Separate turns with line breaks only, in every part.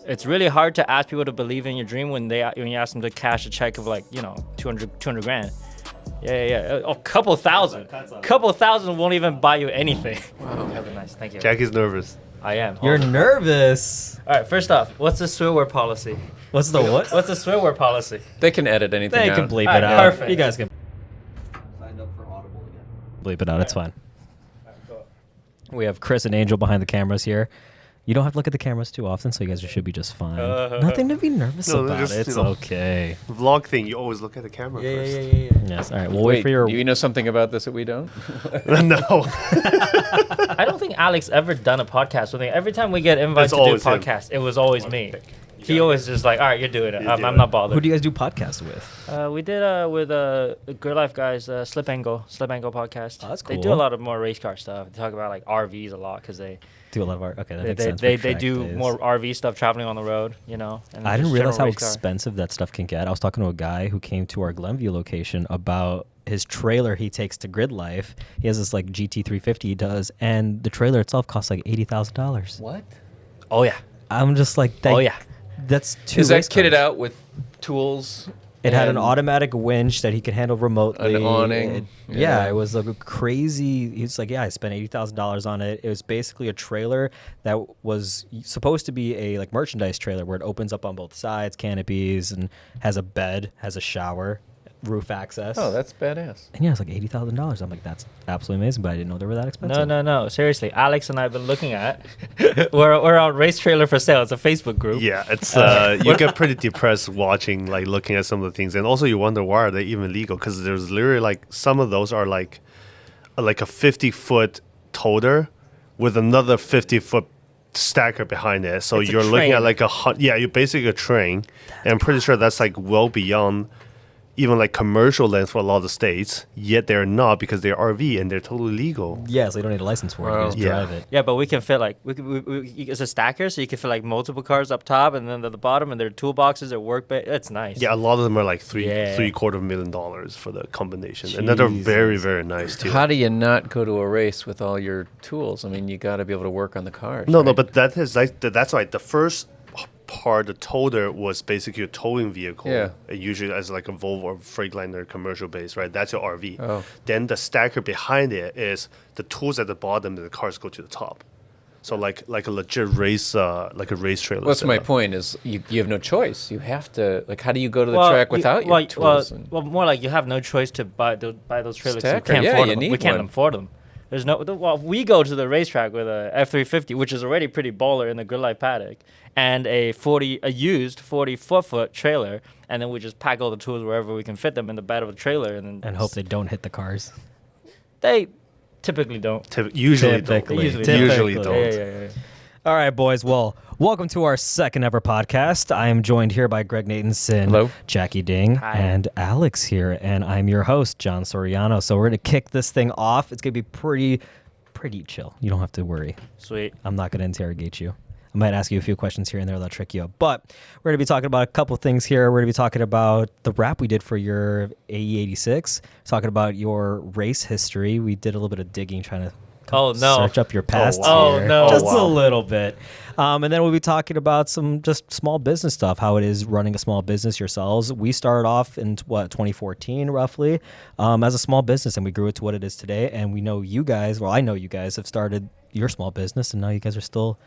it's really hard to ask people to believe in your dream when you ask them to cash a check of like 200 grand. Yeah. A couple thousand won't even buy you anything. Wow. Have a nice. Thank you.
Jackie's nervous.
I am.
You're nervous.
All right. First off, what's the swear word policy?
What's the what?
What's the swear word policy?
They can edit anything
They
out.
can bleep
All
it
right,
out.
perfect.
You guys can
Signed up for Audible again.
bleep it out. It's fine. We have Chris and Angel behind the cameras here. You don't have to look at the cameras too often, so you guys should be just fine. Nothing to be nervous
No,
about.
just,
It's okay.
Vlog thing, you always look at the camera first.
Yes. All right. We'll wait for your.
Do you know something about this that we don't?
No.
I don't think Alex ever done a podcast with me. Every time we get invited
It's
to do a
always him.
podcast, it was always me. He always just like, all right, you're doing it.
You
I'm
do
not
it.
bothered.
Who do you guys do podcasts with?
We did with Good Life guys, Slip Angle podcast.
Oh, that's
They do
cool.
a lot of more race car stuff. They talk about like RVs a lot because they
Do a lot of art. Okay, that makes sense.
they
for track
do
days.
more RV stuff, traveling on the road. And
I didn't
just
realize
general
how
race car.
expensive that stuff can get. I was talking to a guy who came to our Glenview location about his trailer he takes to Grid Life. He has this like GT350 he does, and the trailer itself costs like $80,000.
What?
Oh yeah.
I'm just like,
Oh yeah.
that's two.
Is that
race
kitted
cars.
out with tools?
It had an
and
automatic winch that he could handle remotely.
An awning.
Yeah, it was like a crazy. He's like, yeah, I spent $80,000 on it. It was basically a trailer that was supposed to be a like merchandise trailer where it opens up on both sides, canopies, and has a bed, has a shower, roof access.
Oh, that's badass.
And yeah, it's like $80,000. I'm like, that's absolutely amazing, but I didn't know they were that expensive.
No. Seriously, Alex and I have been looking at. we're on Race Trailer for Sale. It's a Facebook group.
Yeah, it's you get pretty depressed watching, like looking at some of the things, and also you wonder why are they even legal? Because there's literally like some of those are like a 50-foot toter with another 50-foot stacker behind it. So
It's a
you're looking at
train.
like you're basically a train, and I'm pretty sure that's like well beyond even like commercial length for a lot of the states. Yet they're not because they're RV and they're totally legal.
Yeah, so you don't need a license for it. You
Wow.
just
Yeah.
drive it.
Yeah, but we can fit like it's a stacker, so you can fit like multiple cars up top and then at the bottom, and their toolboxes, their work bay. It's nice.
Yeah, a lot of them are like
Yeah.
$750,000 for the combination, and then they're very, very nice too.
How do you not go to a race with all your tools? I mean, you got to be able to work on the cars.
No,
right?
but that's right. The first part, the toter, was basically a towing vehicle.
Yeah.
Usually as like a Volvo or Freightliner commercial base, right? That's your RV.
Oh.
Then the stacker behind it is the tools at the bottom, and the cars go to the top. So like a legit race, like a race trailer.
What's my
setup.
point is you have no choice. You have to, like, how do you go to the track without your tools?
Well, more like you have no choice to buy those trailers.
Stacker,
You can't
yeah,
afford
you
them.
need
We can't
one.
afford them. There's no. Well, we go to the racetrack with a F350, which is already pretty baller in the Good Life paddock, and a used 40-foot trailer, and then we just pack all the tools wherever we can fit them in the bed of the trailer, and then
And hope they don't hit the cars.
they typically don't.
Usually
Typically.
don't.
Usually
Usually
don't.
don't.
Yeah.
All right, boys. Well, welcome to our second ever podcast. I am joined here by Greg Natanson,
Hello.
Jackie Ding,
Hi.
and Alex here, and I'm your host, John Soriano. So we're gonna kick this thing off. It's gonna be pretty chill. You don't have to worry.
Sweet.
I'm not gonna interrogate you. I might ask you a few questions here and there that'll trick you up. But we're going to be talking about a couple things here. We're going to be talking about the wrap we did for your AE86, talking about your race history. We did a little bit of digging, trying to search up your past
wow.
here.
Oh, no.
Just
Oh, wow.
a little bit. And then we'll be talking about some just small business stuff, how it is running a small business yourselves. We started off in, 2014 roughly, as a small business, and we grew it to what it is today. And we know you guys, well, I know you guys have started your small business, and now you guys are still,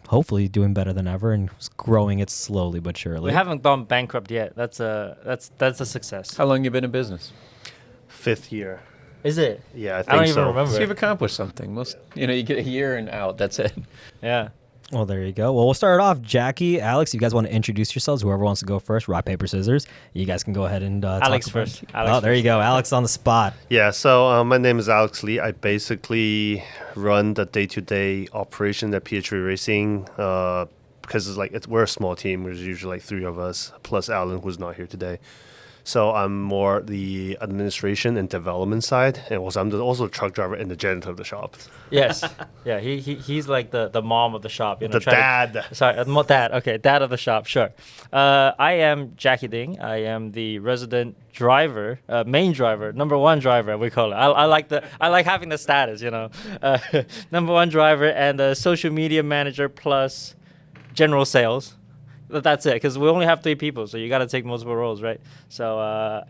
hopefully doing better than ever and growing it slowly but surely.
We haven't gone bankrupt yet. That's a success.
How long you been in business?
5th year.
Is it?
Yeah, I think
I don't even
so.
remember.
So you've accomplished something. Most, you get a year and out. That's it.
Yeah.
Well, there you go. Well, we'll start off. Jackie, Alex, you guys want to introduce yourselves? Whoever wants to go first, rock, paper, scissors. You guys can go ahead and
Alex
talk about
first.
it.
Alex
There you
first.
go. Alex on the spot.
Yeah, so my name is Alex Lee. I basically run the day-to-day operation at PH3 Racing because we're a small team. There's usually like 3 of us, plus Alan, who's not here today. So I'm more the administration and development side, and also I'm also the truck driver and the janitor of the shop.
Yes. Yeah. He's like the mom of the shop.
The
trying
dad.
Dad. Okay, dad of the shop. Sure. I am Jackie Ding. I am the resident driver, main driver, number 1 driver. We call it. I like having the status. Number 1 driver and the social media manager plus general sales. That's it, because we only have 3 people, so you got to take multiple roles, right? So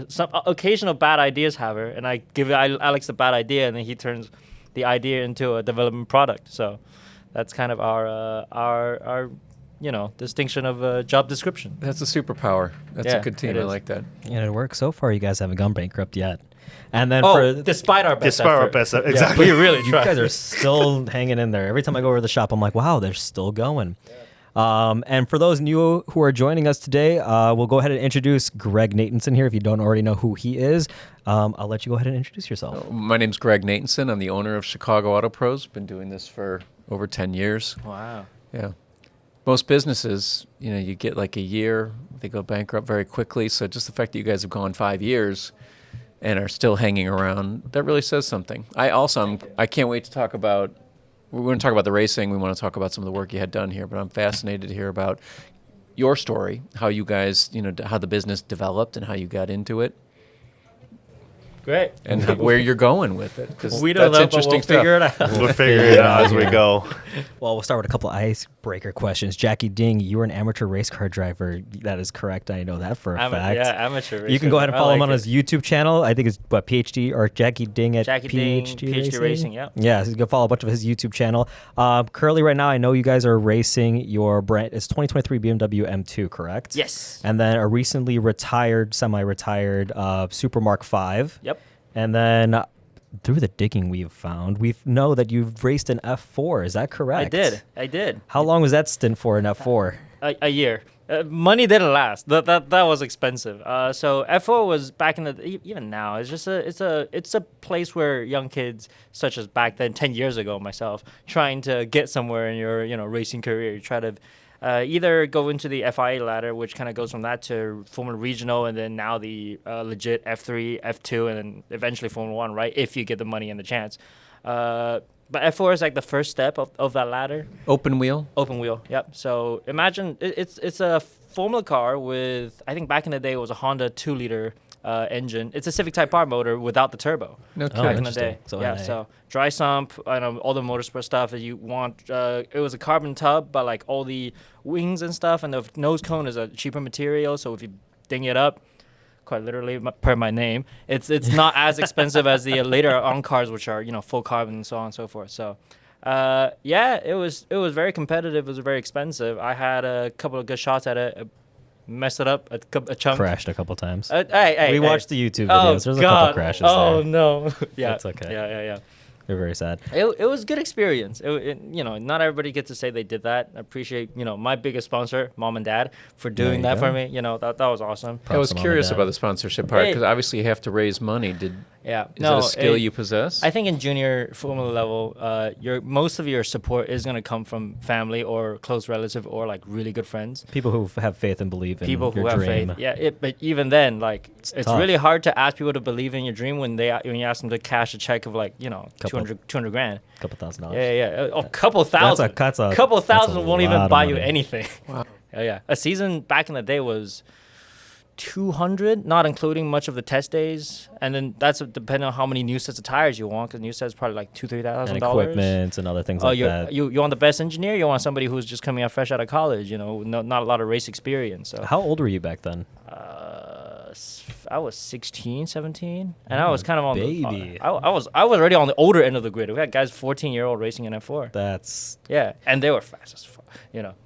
some occasional bad ideas have her, and I give Alex a bad idea, and then he turns the idea into a development product. So that's kind of our distinction of job description.
That's a superpower. That's a good team. I like that.
Yeah, it works. So far, you guys haven't gone bankrupt yet. And then
despite our best effort.
Exactly.
Yeah, we really
you
try.
guys are still hanging in there. Every time I go over to the shop, I'm like, wow, they're still going. And for those new who are joining us today, we'll go ahead and introduce Greg Natanson here. If you don't already know who he is, I'll let you go ahead and introduce yourself.
My name's Greg Natanson. I'm the owner of Chicago Auto Pros. Been doing this for over 10 years.
Wow.
Yeah. Most businesses, you get like a year, they go bankrupt very quickly. So just the fact that you guys have gone 5 years and are still hanging around, that really says something. I can't wait to talk about, we're going to talk about the racing. We want to talk about some of the work you had done here, but I'm fascinated to hear about your story, how you guys, how the business developed and how you got into it.
Great.
And where you're going with it.
We don't know, but we'll figure it out.
We'll figure it out as we go.
Well, we'll start with a couple icebreaker questions. Jackie Ding, you were an amateur race car driver. That is correct. I know that for a fact.
Yeah, amateur racer.
You can go ahead and follow him on his YouTube channel. I think it's PhD or Jackie Ding at PhD
Racing. Yeah.
Yeah, so you can follow a bunch of his YouTube channel. Currently, right now, I know you guys are racing your brand. It's 2023 BMW M2, correct?
Yes.
And then a recently semi-retired Super Mark V.
Yep.
And then through the digging we've found, we know that you've raced an F4. Is that correct?
I did.
How long was that stint for an F4?
A year. Money didn't last. That was expensive. So F4 was back in the even now. It's just it's a place where young kids, such as back then, 10 years ago, myself, trying to get somewhere in your racing career, you try to. Either go into the FIA ladder, which kind of goes from that to Formula Regional, and then now the legit F3, F2, and then eventually Formula 1, right, if you get the money and the chance. But F4 is like the first step of that ladder.
Open wheel?
Open wheel, yep. So imagine it's a Formula car with, I think back in the day it was a Honda 2-liter engine. It's a Civic Type R motor without the turbo.
No kidding.
Back in the day.
So
yeah, so dry sump, all the motorsport stuff that you want. It was a carbon tub, but like all the wings and stuff, and the nose cone is a cheaper material. So if you ding it up, quite literally per my name, it's not as expensive as the later on cars, which are full carbon and so on and so forth. So. It was very competitive. It was very expensive. I had a couple of good shots at it. Messed it up a chunk.
Crashed a couple times.
We
watched the YouTube videos. There's a couple crashes there.
Oh no. Yeah.
It's okay.
Yeah.
They're very sad.
It was a good experience. Not everybody gets to say they did that. I appreciate, my biggest sponsor, Mom and Dad, for doing that for me. That was awesome.
I was curious about the sponsorship part because obviously you have to raise money. Is it a skill you possess?
I think in junior Formula level, most of your support is going to come from family or close relative or like really good friends.
People who have faith and believe in
people who
your
have
dream.
faith. Yeah, but even then, like it's really hard to ask people to believe in your dream when you ask them to cash a check of like 200 grand.
Couple $1,000.
Yeah. A couple thousand.
That's a
couple thousand
that's a
won't even
lot of
buy you
money.
anything.
Wow.
Yeah. A season back in the day was 200, not including much of the test days, and then that's depending on how many new sets of tires you want, because new sets probably like $2,000-$3,000.
And equipment and other things like that.
You want the best engineer? You want somebody who's just coming out fresh out of college? Not a lot of race experience. So
How old were you back then?
I was 16, 17, and I was kind of on
baby.
I was already on the older end of the grid. We had guys 14-year-old racing in F4.
That's
And they were fast as fuck.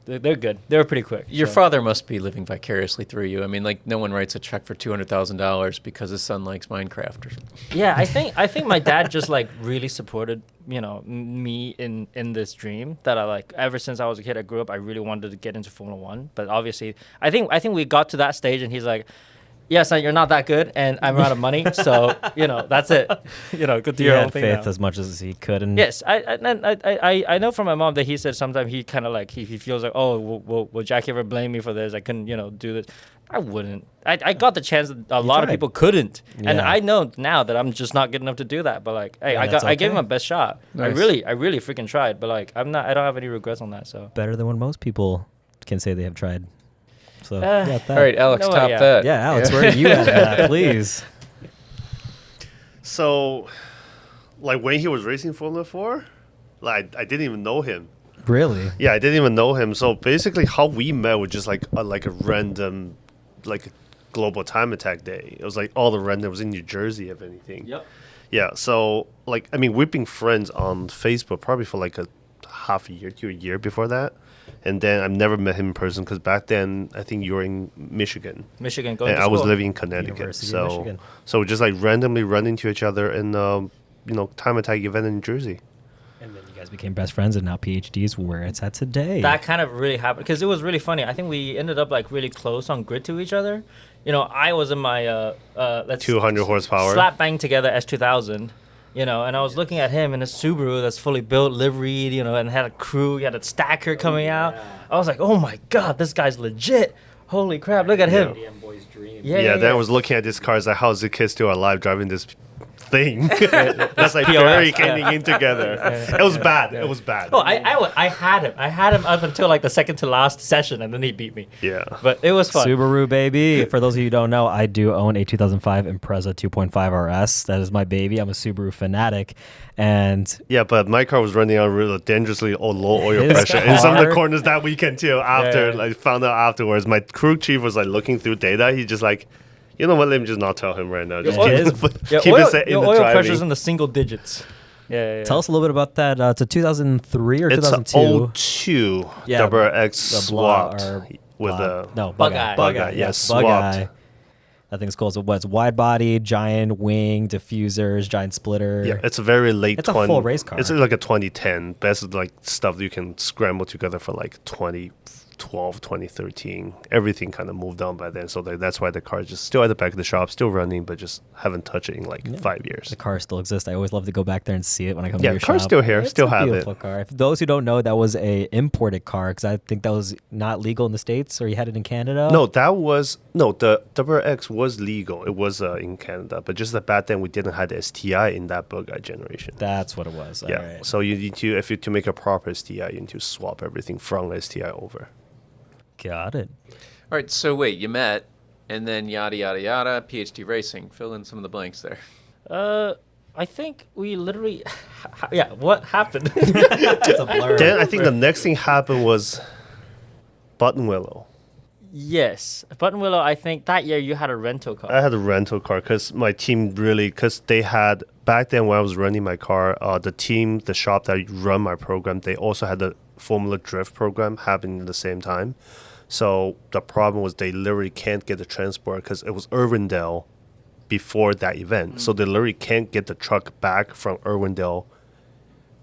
They're good. They were pretty quick.
Your father must be living vicariously through you. I mean, like no one writes a check for $200,000 because his son likes Minecraft or something.
Yeah, I think my dad just like really supported me in this dream that I like ever since I was a kid. I grew up. I really wanted to get into Formula 1, but obviously I think we got to that stage and he's like, yeah, son, you're not that good, and I'm out of money, so that's it. Go do your own thing.
He had faith
now.
as much as he could, and
Yes, I know from my mom that he said sometimes he kind of like he feels like, oh, will Jackie ever blame me for this? I couldn't do this. I wouldn't. I got the chance that a lot of people couldn't, and I know now that I'm just not good enough to do that. But like, hey, I gave him my best shot.
Nice.
I really freaking tried. But like, I don't have any regrets on that. So
better than when most people can say they have tried. So
All right, Alex, top that.
Yeah, Alex, where are you at that, please?
So, like when he was racing Formula 4, like I didn't even know him.
Really?
Yeah, I didn't even know him. So basically, how we met was just like a random, like global time attack day. It was like all the random was in New Jersey, if anything.
Yep.
Yeah. So like, I mean, we've been friends on Facebook probably for like a half a year to a year before that, and then I've never met him in person because back then I think you were in Michigan.
Michigan going
And
to
I was
school.
living in Connecticut.
University of
So
Michigan.
so we just like randomly run into each other in time attack event in New Jersey.
And then you guys became best friends, and now PhD's where it's at today.
That kind of really happened because it was really funny. I think we ended up like really close on grid to each other. You know, I was in my let's
200 horsepower.
slap bang together S2000. You know, and I was looking at him in a Subaru that's fully built, liveried, you know, and had a crew. He had a stacker coming out. I was like, oh my god, this guy's legit. Holy crap, look at him.
boy's dream.
Yeah, then I was looking at this car. It's like, how's the kid still alive driving this thing? That's like Ferrari getting in together. It was bad. It was bad.
Oh, I had him. I had him up until like the second to last session, and then he beat me.
Yeah.
But it was fun.
Subaru, baby. For those of you who don't know, I do own a 2005 Impreza 2.5 RS. That is my baby. I'm a Subaru fanatic. And
Yeah, but my car was running on really dangerously low oil
His
pressure in some of the
car-
corners that weekend too. After
Yeah.
like found out afterwards, my crew chief was like looking through data. He just like, you know what? Let me just not tell him right now. Just
oil-
keep it set in
your
the
oil
driving.
pressure's in the single digits. Yeah.
tell us a little bit about that. It's a 2003 or
It's
2002.
02
Yeah,
Double X
the blah-
swapped
or
with
blah-
a
no
Bug-eye.
Bug-eye, yeah,
yes,
swapped.
Bug-eye. That thing's cool. So what's wide body, giant wing, diffusers, giant splitter.
Yeah, it's a very late.
It's a full race car.
It's like a 2010. Best like stuff you can scramble together for like 2012, 2013. Everything kind of moved on by then, so that's why the car is just still at the back of the shop, still running, but just haven't touched it in like 5 years.
The car still exists. I always love to go back there and see it when I come
Yeah,
to your
the car's
shop.
still here,
It's
still
a
have it.
beautiful car. For those who don't know, that was a imported car because I think that was not legal in the States, or you had it in Canada.
No, the Double X was legal. It was in Canada, but just that back then we didn't have the STI in that Bug-eye generation.
That's what it was.
Yeah,
All right.
so you need to make a proper STI, you need to swap everything from STI over.
Got it.
All right, so wait, you met, and then yada yada yada. PhD Racing. Fill in some of the blanks there.
I think we literally, yeah. What happened?
It's a blur.
Then I think the next thing happened was Button Willow.
Yes, Button Willow. I think that year you had a rental car.
I had a rental car because my team because they had, back then when I was running my car, the shop that run my program, they also had the Formula Drift program happening at the same time. So the problem was they literally can't get the transport because it was Irwindale before that event. So they literally can't get the truck back from Irwindale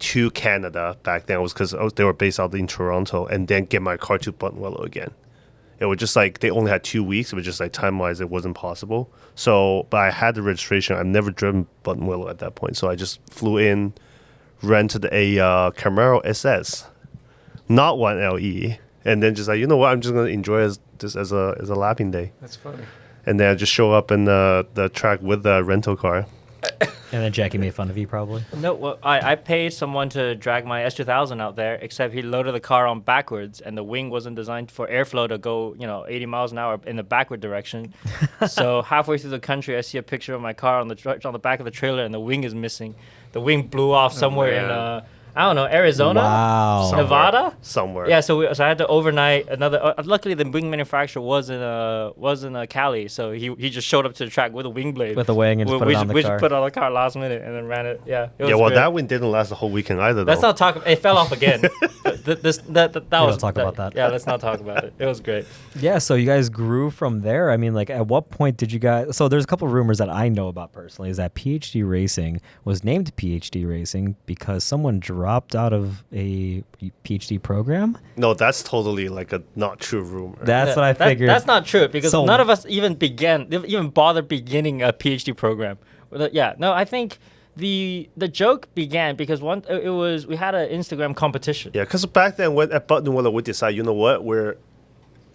to Canada back then. It was because they were based out in Toronto, and then get my car to Button Willow again. It was just like they only had 2 weeks. It was just like time-wise, it wasn't possible. So, but I had the registration. I've never driven Button Willow at that point. So I just flew in, rented a Camaro SS, not one LE, and then just like, you know what, I'm just gonna enjoy this as a lapping day.
That's funny.
And then I just show up in the track with the rental car.
And then Jackie made fun of you, probably.
No, well, I paid someone to drag my S2000 out there, except he loaded the car on backwards, and the wing wasn't designed for airflow to go, 80 miles an hour in the backward direction. So halfway through the country, I see a picture of my car on the back of the trailer, and the wing is missing. The wing blew off somewhere in,
man.
I don't know, Arizona,
Wow.
Nevada.
Somewhere.
Yeah, so I had to overnight another. Luckily, the wing manufacturer was in Cali, so he just showed up to the track with a wing blade,
With a wing and just put it on the
we
car.
just put it on the car last minute and then ran it. Yeah, it was
Yeah, well,
great.
that one didn't last the whole weekend either, though.
Let's not talk. It fell off again. That was.
talk about that.
Yeah, let's not talk about it. It was great.
Yeah, so you guys grew from there. I mean, like, at what point did you guys? So there's a couple of rumors that I know about personally. Is that PhD Racing was named PhD Racing because someone dropped out of a PhD program?
No, that's totally like a not true rumor.
That's what I figured.
That's not true because
So-
none of us even bothered beginning a PhD program. Yeah, no, I think the joke began because we had an Instagram competition.
Yeah, because back then when at Button Willow we decided, you know what, we're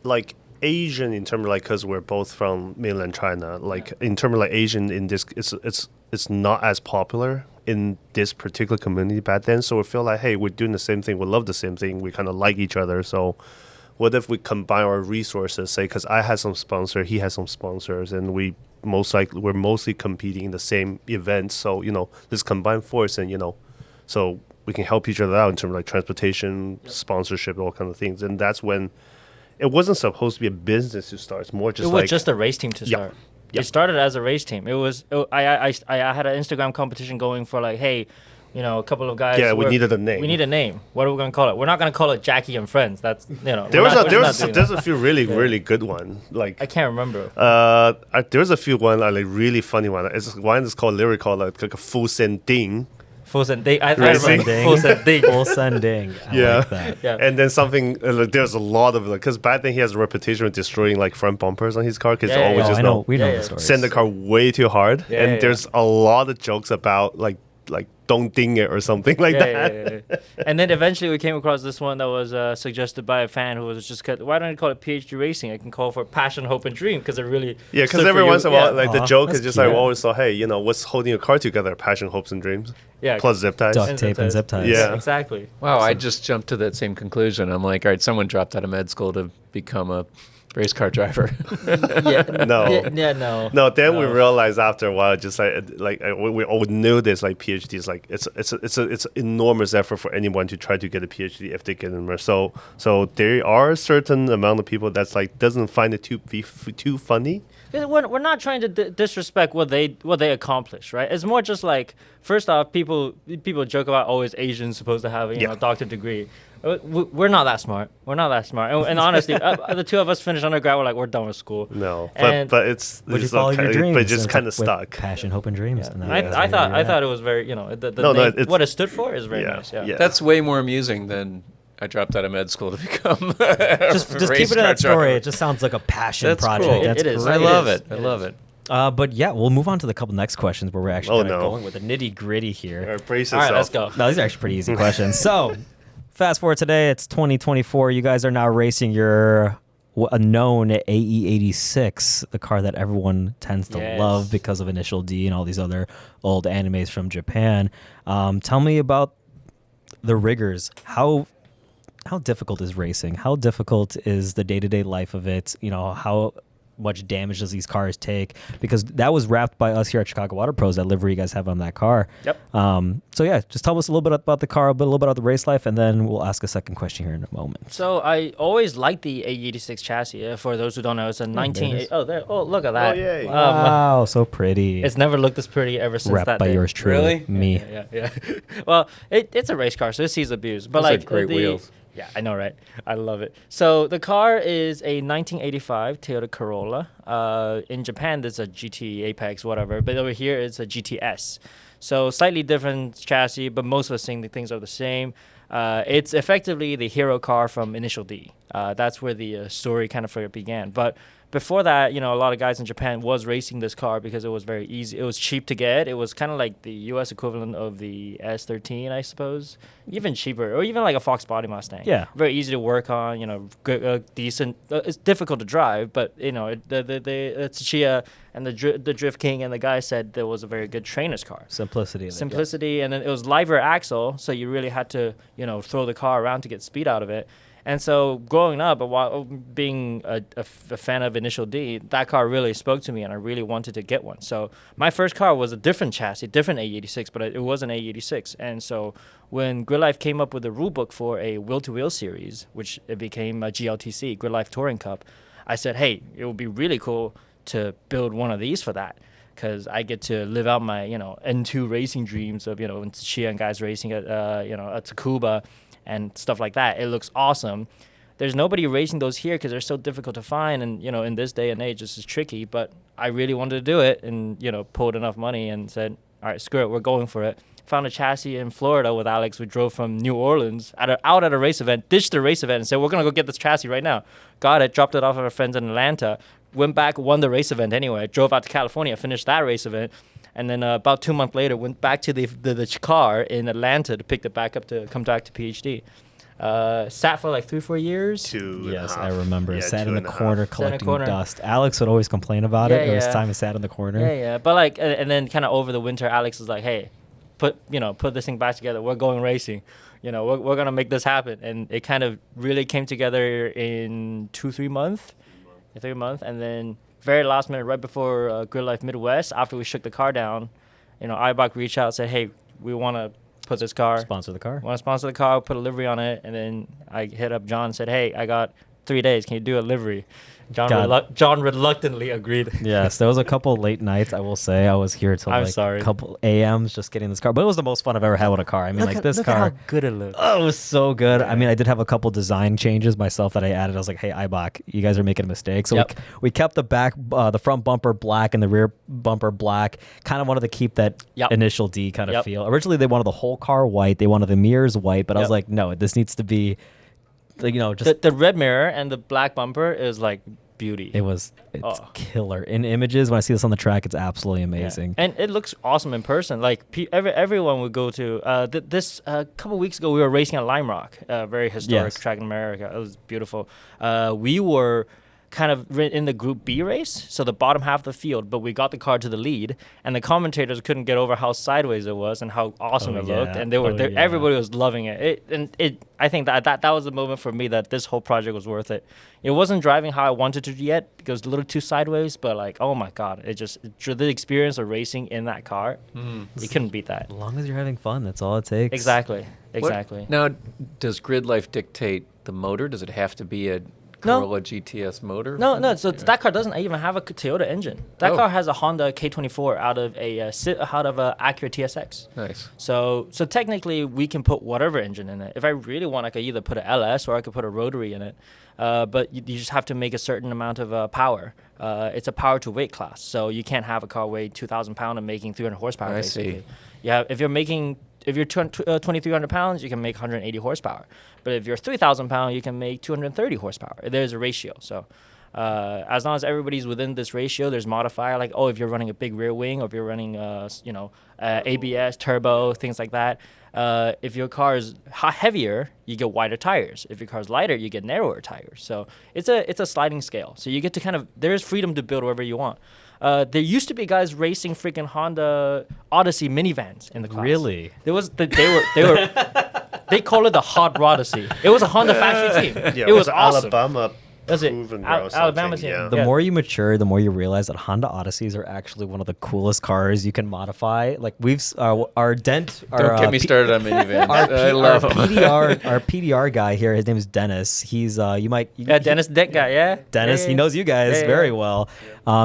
like Asian in terms of like, because we're both from mainland China. Like in terms of like Asian in this, it's not as popular in this particular community back then. So we feel like, hey, we're doing the same thing. We love the same thing. We kind of like each other. So what if we combine our resources? Say, because I had some sponsor, he has some sponsors, and we're mostly competing in the same event. So let's combine force and so we can help each other out in terms of like transportation, sponsorship, all kind of things. And that's when it wasn't supposed to be a business to start. It's more just
it was
like
just a race team to
Yeah.
start.
Yeah.
It started as a race team. It was I had an Instagram competition going for like, hey, you know, a couple of guys.
Yeah, we needed a name.
We need a name. What are we gonna call it? We're not gonna call it Jackie and Friends. That's
there was there's a few really good one like
I can't remember.
there's a few one like really funny one. It's one that's called lyrical like a full send ding.
Full sending. I
Racing.
remember full sending.
Full sending. I like that.
Yeah.
And then something like, there's a lot of like because back then he has a reputation of destroying like front bumpers on his car because
Yeah,
always
yeah,
Oh,
just
I know. We know
Yeah,
the
yeah.
story.
send the car way too hard.
Yeah,
and
yeah,
there's a lot of jokes about like don't ding it or something like
Yeah,
that.
yeah. And then eventually we came across this one that was suggested by a fan who was just, why don't you call it PhD Racing? I can call for Passion, Hope, and Dream because it really.
Yeah, because
stood for
every
you.
once in a while,
Yeah.
like the
Aw,
joke
that's
is just
cute.
like we always thought, hey, you know, what's holding your car together? Passion, hopes, and dreams.
Yeah.
Plus zip ties.
Duct tape and zip ties.
Yeah.
Exactly.
Wow, I just jumped to that same conclusion. I'm like, all right, someone dropped out of med school to become a race car driver.
Yeah.
No.
Yeah, no.
No, then we
No.
realized after a while, just we all knew this. Like PhD is like it's enormous effort for anyone to try to get a PhD if they get in there. So there are a certain amount of people that's like doesn't find it too funny.
We're not trying to disrespect what they accomplish, right? It's more just like, first off, people joke about always Asians supposed to have a doctorate degree. We're not that smart. We're not that smart. And honestly, the two of us finished undergrad. We're like, we're done with school.
No,
And
but it's
Would you
it's
follow your
okay,
dreams?
but just
And
kind of
it's with
stuck.
Passion, hope, and dreams. And that-
I,
that's
I
where
thought
you're
I
at.
thought it was very, you know, the
No, no,
name,
it's-
what it stood for is very
Yeah,
nice. Yeah.
yeah.
That's way more amusing than I dropped out of med school to become.
Just keep it in that story. It just sounds like a passion
That's
project.
cool.
That's
It is.
great.
I love
is.
it. I
It
love
is.
it.
But yeah, we'll move on to the couple next questions where we're actually
Oh,
kinda
no.
going with the nitty gritty here.
All right, brace
All right,
yourself.
let's go.
No, these are actually pretty easy questions. So, fast forward today, it's 2024. You guys are now racing your a known AE86, the car that everyone tends to
Yes.
love because of Initial D and all these other old animes from Japan. Tell me about the rigors. How difficult is racing? How difficult is the day-to-day life of it? You know, how much damage does these cars take? Because that was wrapped by us here at Chicago Water Pros, that livery you guys have on that car.
Yep.
So yeah, just tell us a little bit about the car, a little bit about the race life, and then we'll ask a second question here in a moment.
So I always liked the A86 chassis. For those who don't know, it's a 19.
there it is.
Oh, there. Oh, look at that.
yay.
Wow, so pretty.
It's never looked this pretty ever since
Wrapped
that
by
day.
yours truly,
Really?
me.
Yeah. Well, it's a race car, so it sees abuse. But
Those are
like
great wheels.
Yeah, I know, right? I love it. So the car is a 1985 Toyota Corolla. In Japan, there's a GT Apex, whatever. But over here, it's a GTS. So slightly different chassis, but most of the things are the same. It's effectively the hero car from Initial D. That's where the story kind of began. But before that, you know, a lot of guys in Japan was racing this car because it was very easy. It was cheap to get. It was kind of like the U.S. equivalent of the S13, I suppose. Even cheaper, or even like a Fox Body Mustang.
Yeah.
Very easy to work on. You know, good, decent. It's difficult to drive, but you know, the Tsuchiya and the Drift King and the guy said there was a very good trainer's car.
Simplicity. of it,
Simplicity, and then it was live rear axle, so you really had to, you know, throw the car around to get speed out of it. And so growing up, while being a fan of Initial D, that car really spoke to me, and I really wanted to get one. So my first car was a different chassis, different A86, but it was an A86. And so when Grid Life came up with a rule book for a wheel-to-wheel series, which it became a GLTC, Grid Life Touring Cup, I said, hey, it would be really cool to build one of these for that, because I get to live out my, you know, N2 racing dreams of, you know, when Tsuchiya and guys racing at, you know, at Tsukuba and stuff like that. It looks awesome. There's nobody racing those here because they're so difficult to find, and you know, in this day and age, this is tricky. But I really wanted to do it, and you know, pulled enough money and said, all right, screw it, we're going for it. Found a chassis in Florida with Alex. We drove from New Orleans out at a race event, ditched the race event, and said, we're gonna go get this chassis right now. Got it, dropped it off at our friends in Atlanta. Went back, won the race event anyway. Drove out to California, finished that race event. And then about 2 months later, went back to the car in Atlanta to pick it back up to come back to PhD. Sat for like 3-4 years.
Yes, I remember.
Yeah,
Sat
two
in the
and a half.
corner
Sat in the
collecting
corner.
dust. Alex would always complain about it.
Yeah,
It was
yeah.
time he sat in the corner.
Yeah. But like, and then kind of over the winter, Alex was like, hey, put this thing back together. We're going racing. You know, we're going to make this happen. And it kind of really came together in 3 months. And then very last minute, right before Grid Life Midwest, after we shook the car down, you know, Eibach reached out and said, hey, we want to put this car.
Sponsor the car.
Want to sponsor the car? Put a livery on it, and then I hit up John. Said, "Hey, I got 3 days. Can you do a livery?" John reluctantly agreed.
Yes, there was a couple late nights. I will say I was here till
I'm
like
sorry.
a couple AMs just getting this car, but it was the most fun I've ever had with a car. I mean, like this
look
car.
at how good it looks.
Oh, it was so good. I mean, I did have a couple design changes myself that I added. I was like, "Hey, Ibach, you guys are making a mistake." So
Yep.
we kept the front bumper black and the rear bumper black. Kind of wanted to keep that
Yep.
initial D kind of
Yep.
feel. Originally, they wanted the whole car white. They wanted the mirrors white, but I was
Yep.
like, "No, this needs to be, like, just."
The red mirror and the black bumper is like beauty.
It's
Oh.
killer in images. When I see this on the track, it's absolutely
Yeah.
amazing.
And it looks awesome in person. Like everyone would go to this a couple weeks ago. We were racing at Lime Rock, a very historic
Yes.
track in America. It was beautiful. We were kind of in the Group B race, so the bottom half of the field, but we got the car to the lead, and the commentators couldn't get over how sideways it was and how awesome
Oh,
it looked,
yeah.
and they were
Oh, yeah.
everybody was loving it. I think that was the moment for me that this whole project was worth it. It wasn't driving how I wanted to yet because it was a little too sideways, but like, oh my god, the experience of racing in that car, you couldn't beat that.
As long as you're having fun, that's all it takes.
Exactly.
What- Now, does Grid Life dictate the motor? Does it have to be a
No.
Corolla GTS motor?
No. So that car doesn't even have a Toyota engine. That
Oh.
car has a Honda K24 out of a Acura TSX.
Nice.
So technically, we can put whatever engine in it. If I really want, I could either put an LS or I could put a rotary in it. But you just have to make a certain amount of power. It's a power to weight class, so you can't have a car weigh 2,000 pounds and making 300 horsepower.
I see.
basically. Yeah, if you're 2,300 pounds, you can make 180 horsepower. But if you're 3,000 pounds, you can make 230 horsepower. There's a ratio. So as long as everybody's within this ratio, there's modifier like, if you're running a big rear wing or if you're running, ABS, turbo, things like that. If your car is heavier, you get wider tires. If your car is lighter, you get narrower tires. So it's a sliding scale. So you get to there's freedom to build whatever you want. There used to be guys racing freaking Honda Odyssey minivans in the class.
Really?
They were they call it the Hot Odyssey. It was a Honda factory team.
Yeah,
it was awesome.
Alabama.
Was it
proven
Alabama
something,
team?
yeah.
The
Yeah.
more you mature, the more you realize that Honda Odysseys are actually one of the coolest cars you can modify. Like our dent.
Don't get me started on minivans.
Our,
I love
our
them.
PDR guy here. His name is Dennis. He's
Dennis Dick guy, yeah.
Dennis.
Yeah,
He knows you guys
Yeah,
very
yeah.
well.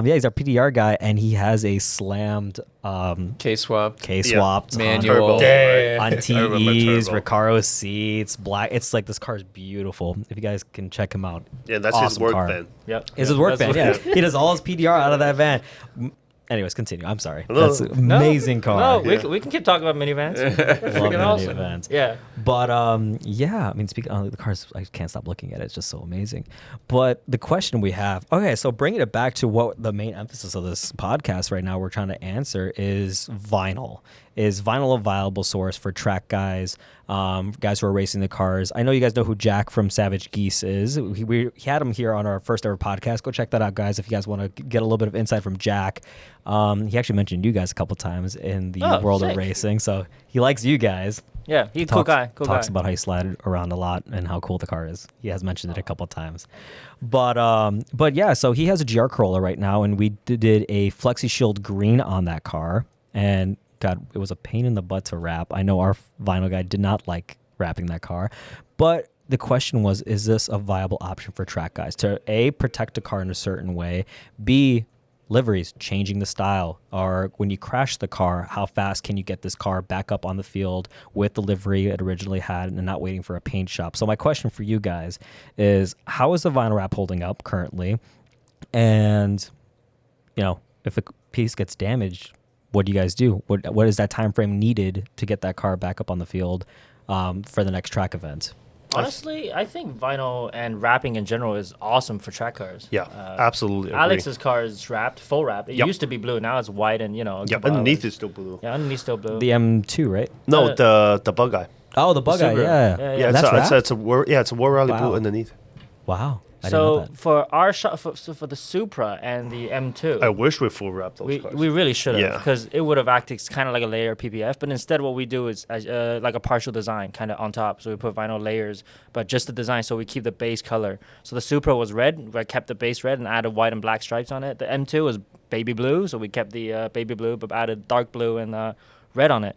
He's our PDR guy, and he has a slammed
K-swap.
K-swapped
Manual.
Damn.
on
I remember
TEs,
turbo.
Recaro seats, black. It's like this car is beautiful. If you guys can check him out,
Yeah, that's his
Awesome
work
car.
van.
Yep.
It's his work van.
That's
Yeah, he does all his PDR out of that van. Anyways, continue. I'm sorry.
No.
That's an amazing car.
No, we can keep talking about minivans.
Love
freaking awesome.
minivans.
Yeah.
But yeah, I mean, speaking of the cars, I can't stop looking at it. It's just so amazing. But the question we have, okay, so bringing it back to what the main emphasis of this podcast right now we're trying to answer is vinyl. Is vinyl a viable source for track guys, guys who are racing the cars? I know you guys know who Jack from Savage Geese is. We had him here on our first ever podcast. Go check that out, guys, if you guys want to get a little bit of insight from Jack. He actually mentioned you guys a couple times in the
Oh,
world of
sick.
racing, so he likes you guys.
Yeah, he's a cool guy.
Talks about how you slide around a lot and how cool the car is. He has mentioned it a couple times. But yeah, so he has a GR Corolla right now, and we did a Flexi Shield green on that car. And God, it was a pain in the butt to wrap. I know our vinyl guy did not like wrapping that car. But the question was, is this a viable option for track guys to A, protect a car in a certain way, B, liveries, changing the style, or when you crash the car, how fast can you get this car back up on the field with the livery it originally had and not waiting for a paint shop? So my question for you guys is, how is the vinyl wrap holding up currently? And, if a piece gets damaged, what do you guys do? What is that time frame needed to get that car back up on the field for the next track event?
Honestly, I think vinyl and wrapping in general is awesome for track cars.
Yeah, absolutely. Agree.
Alex's car is wrapped, full wrap. It
Yep.
used to be blue. Now it's white and,
Yeah, underneath is still blue.
Yeah, underneath still blue.
The M2, right?
No,
Uh,
the bug guy.
Oh, the bug eye,
Subaru.
yeah.
Yeah,
Yeah,
That's wrapped?
it's a War Rally
Wow.
blue underneath.
Wow. I didn't know
So
that.
for our for the Supra and the M2,
I wish we full wrapped those cars.
we really should have,
Yeah.
because it would have acted kind of like a layer PPF. But instead, what we do is like a partial design, kind of on top. So we put vinyl layers, but just the design. So we keep the base color. So the Supra was red. I kept the base red and added white and black stripes on it. The M2 was baby blue, so we kept the baby blue, but added dark blue and red on it.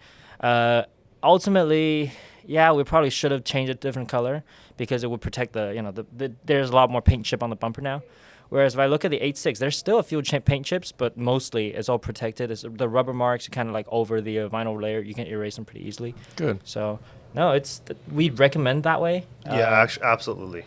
ultimately, yeah, we probably should have changed a different color because it would protect there's a lot more paint chip on the bumper now. Whereas if I look at the 8.6, there's still a few paint chips, but mostly it's all protected. It's the rubber marks kind of like over the vinyl layer. You can erase them pretty easily.
Good.
So no, we recommend that way.
Yeah, actually, absolutely.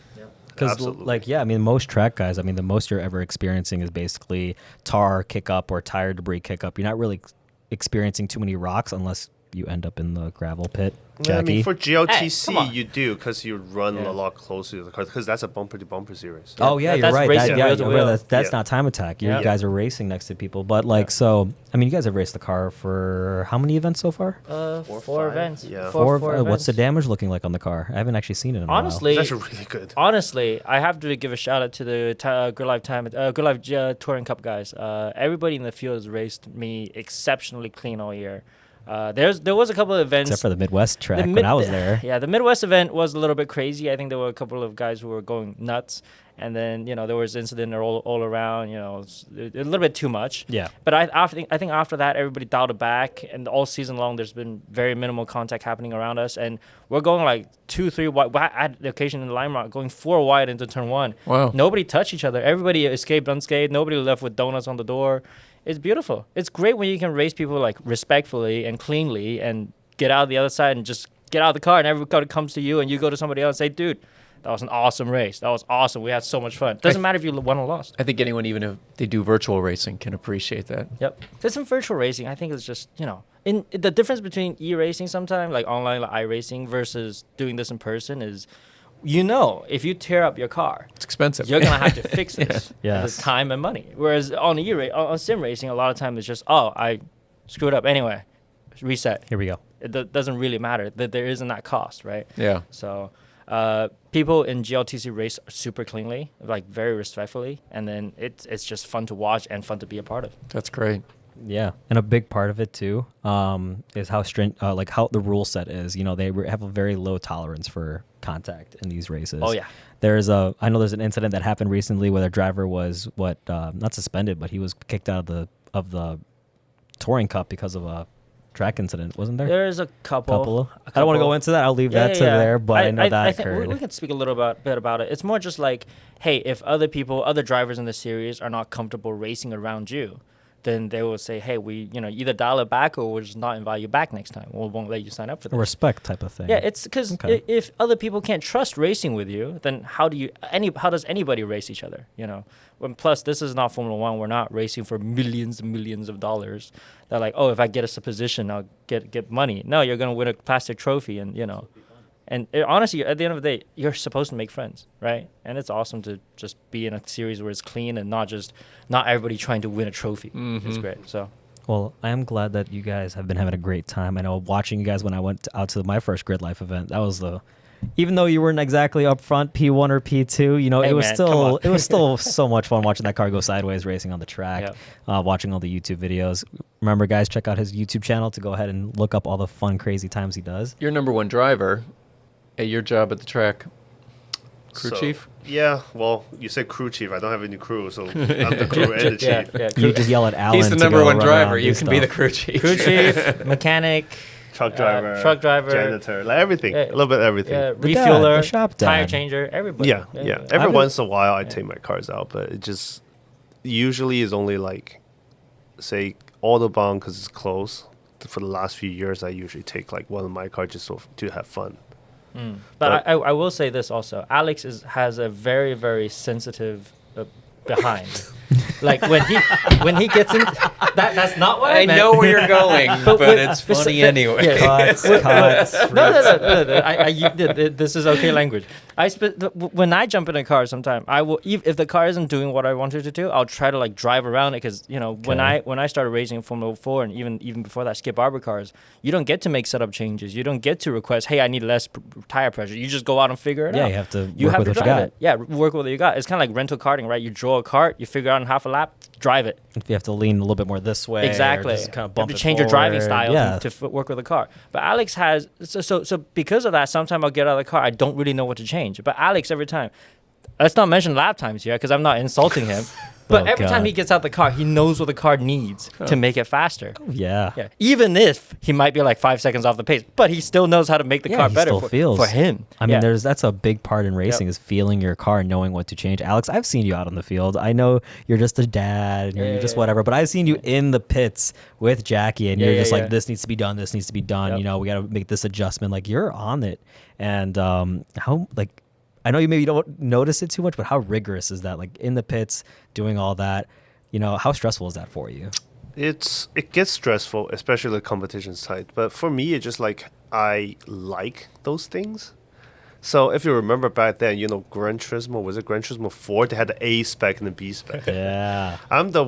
Because,
Absolutely.
like, yeah, I mean, most track guys, I mean, the most you're ever experiencing is basically tar kick up or tire debris kick up. You're not really experiencing too many rocks unless you end up in the gravel pit.
Yeah, I mean,
Jackie?
for
Hey, come
GLTC,
on.
you do because you run
Yeah.
a lot closer to the car because that's a bumper-to-bumper series.
Oh yeah,
Yeah,
you're
that's
right.
racing
That,
wheel to
yeah,
wheel.
that's
Yeah.
not time attack. You
Yeah.
guys are racing next to people, but like, so I mean, you guys have raced the car for how many events so far?
Four,
Four
five?
events.
Yeah.
Four
What's the
events.
damage looking like on the car? I haven't actually seen it in a
Honestly,
It's actually really good.
Honestly, I have to give a shout out to the Good Life Touring Cup guys. Everybody in the field has raced me exceptionally clean all year. There was a couple of events.
except for the Midwest track
The
when
mid-
I was there.
Yeah, the Midwest event was a little bit crazy. I think there were a couple of guys who were going nuts, and then there was incident all around. It's a little bit too much.
Yeah.
But I think after that everybody dialed it back, and all season long there's been very minimal contact happening around us, and we're going like 2-3 wide. I had the occasion in Lime Rock going 4 wide into turn 1.
Wow.
Nobody touched each other. Everybody escaped unscathed. Nobody left with donuts on the door. It's beautiful. It's great when you can race people like respectfully and cleanly and get out of the other side and just get out of the car and everybody comes to you and you go to somebody else and say, dude, that was an awesome race. That was awesome. We had so much fun. Doesn't matter if you won or lost.
I think anyone, even if they do virtual racing, can appreciate that.
Yep. There's some virtual racing. I think it's just, in the difference between e-racing sometimes, like online like iRacing versus doing this in person is, if you tear up your car,
It's expensive.
you're gonna have to fix this.
Yeah.
There's time and money. Whereas on on sim racing, a lot of time it's just, I screwed up anyway, reset.
Here we go.
It doesn't really matter that there isn't that cost, right?
Yeah.
So people in GLTC race super cleanly, like very respectfully, and then it's just fun to watch and fun to be a part of.
That's great.
Yeah, and a big part of it too is how like how the rule set is. They have a very low tolerance for contact in these races.
Oh, yeah.
I know there's an incident that happened recently where their driver was not suspended, but he was kicked out of the touring cup because of a track incident, wasn't there?
There's a couple.
I don't want to go into that. I'll leave that to there, but I know that
I think
occurred.
we can speak a little bit about it. It's more just like, hey, if other drivers in the series are not comfortable racing around you, then they will say, hey, we, either dial it back or we'll just not invite you back next time. We won't let you sign up for
A
this.
respect type of thing.
Yeah, it's because
Okay.
if other people can't trust racing with you, then how does anybody race each other? When plus this is not Formula One. We're not racing for millions and millions of dollars. They're like, oh, if I get us a position, I'll get money. No, you're gonna win a plastic trophy, and And honestly, at the end of the day, you're supposed to make friends, right? And it's awesome to just be in a series where it's clean and not everybody trying to win a trophy. It's great. So.
Well, I am glad that you guys have been having a great time. I know watching you guys when I went out to my first Grid Life event, that was even though you weren't exactly up front, P1 or P2,
Hey,
it was
man,
still
come on.
it was still so much fun watching that car go sideways racing on the track,
Yep.
watching all the YouTube videos. Remember, guys, check out his YouTube channel to go ahead and look up all the fun, crazy times he does.
Your number one driver at your job at the track, crew
So,
chief?
Yeah, well, you said crew chief. I don't have any crew, so I'm the crew and the chief.
Yeah.
You just yell at Alan.
He's the
to
number
go
one
run
driver.
around,
You
do
can be the
stuff.
crew chief.
Crew chief, mechanic,
Truck driver,
janitor,
like everything,
Yeah.
a little bit of everything.
yeah,
The dad,
refueler,
the shop
tire
dad.
changer, everybody.
Yeah. Every
I've been-
once in a while, I take my cars out, but it just usually is only like, say, Autobahn because it's close. For the last few years, I usually take like one of my cars just to have fun.
But I will say this also. Alex has a very, very sensitive behind. Like when he gets in, that's not what I
I
meant.
know where you're going, but
with-
it's
but-
funny
but-
anyway.
yeah.
Cuts.
No. This is okay language. When I jump in a car, sometime I will. If the car isn't doing what I wanted to do, I'll try to like drive around it because when I started racing in Formula 4 and even before that, Skip Barber cars, you don't get to make setup changes. You don't get to request, hey, I need less tire pressure. You just go out and figure it
Yeah,
out.
you have to
You
work
have
with
to
what you
drive
got.
it. Yeah, work with what you got. It's kind of like rental karting, right? You draw a cart, you figure out in half a lap, drive it.
If you have to lean a little bit more this way,
Exactly.
or just kind of
You
bump
have to
it
change your driving
forward.
style
Yeah,
to work with the car. But Alex has so because of that, sometimes I'll get out of the car, I don't really know what to change. But Alex, every time, let's not mention lap times here because I'm not insulting him. But
Oh,
every time
God.
he gets out the car, he knows what the car needs to make it faster.
Yeah.
Yeah. Even if he might be like 5 seconds off the pace, but he still knows how to make the car
he
better
still feels.
for him.
I mean,
Yeah.
that's a big part in racing is feeling your car and knowing what to change. Alex, I've seen you out on the field. I know you're just a dad and you're just whatever, but I've seen you in the pits with Jackie and you're just like, this needs to be done. This needs to be done.
Yep.
You know, we got to make this adjustment. Like you're on it. And how like, I know you maybe don't notice it too much, but how rigorous is that? Like in the pits, doing all that, you know, how stressful is that for you?
It gets stressful, especially the competition side. But for me, it's just like I like those things. So if you remember back then, you know, Gran Turismo, was it Gran Turismo 4? They had the A spec and the B spec.
Yeah.
I'm the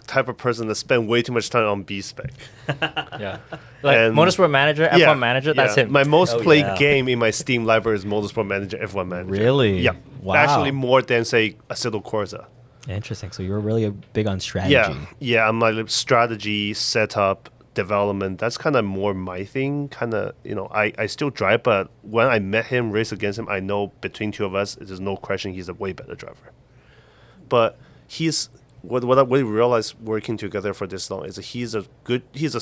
type of person that spend way too much time on B spec.
Yeah. Like
And-
Motorsport Manager, F1 Manager, that's
yeah.
him.
My most
Oh,
played
yeah.
game in my Steam library is Motorsport Manager, F1 Manager.
Really?
Yeah.
Wow.
Actually, more than, say, Assetto Corsa.
Interesting. So you're really big on strategy.
Yeah. I'm like strategy, setup, development. That's kind of more my thing. Kind of, you know, I still drive, but when I met him, race against him, I know between two of us, there's no question he's a way better driver. But he's what we realized working together for this long is that he's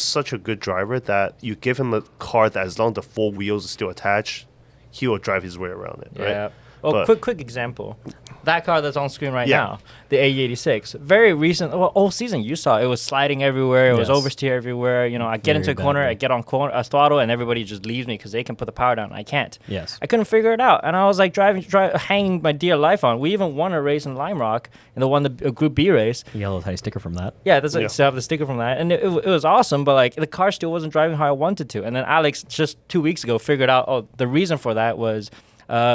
such a good driver that you give him a car that as long as the four wheels are still attached, he will drive his way around it. Right?
Yeah. Well,
But-
quick example. That car that's on screen right
Yeah.
now, the AE86, very recent. Well, all season you saw it was sliding everywhere. It was
Yes.
oversteer everywhere. You know, I get
Very
into a corner,
badly.
I get on throttle, and everybody just leaves me because they can put the power down. I can't.
Yes.
I couldn't figure it out, and I was like hanging my dear life on. We even won a race in Lime Rock, and the Group B race.
You got a little tiny sticker from that.
Yeah, that's
Yeah.
still have the sticker from that, and it was awesome. But like the car still wasn't driving how I wanted to. And then Alex just 2 weeks ago figured out, oh, the reason for that was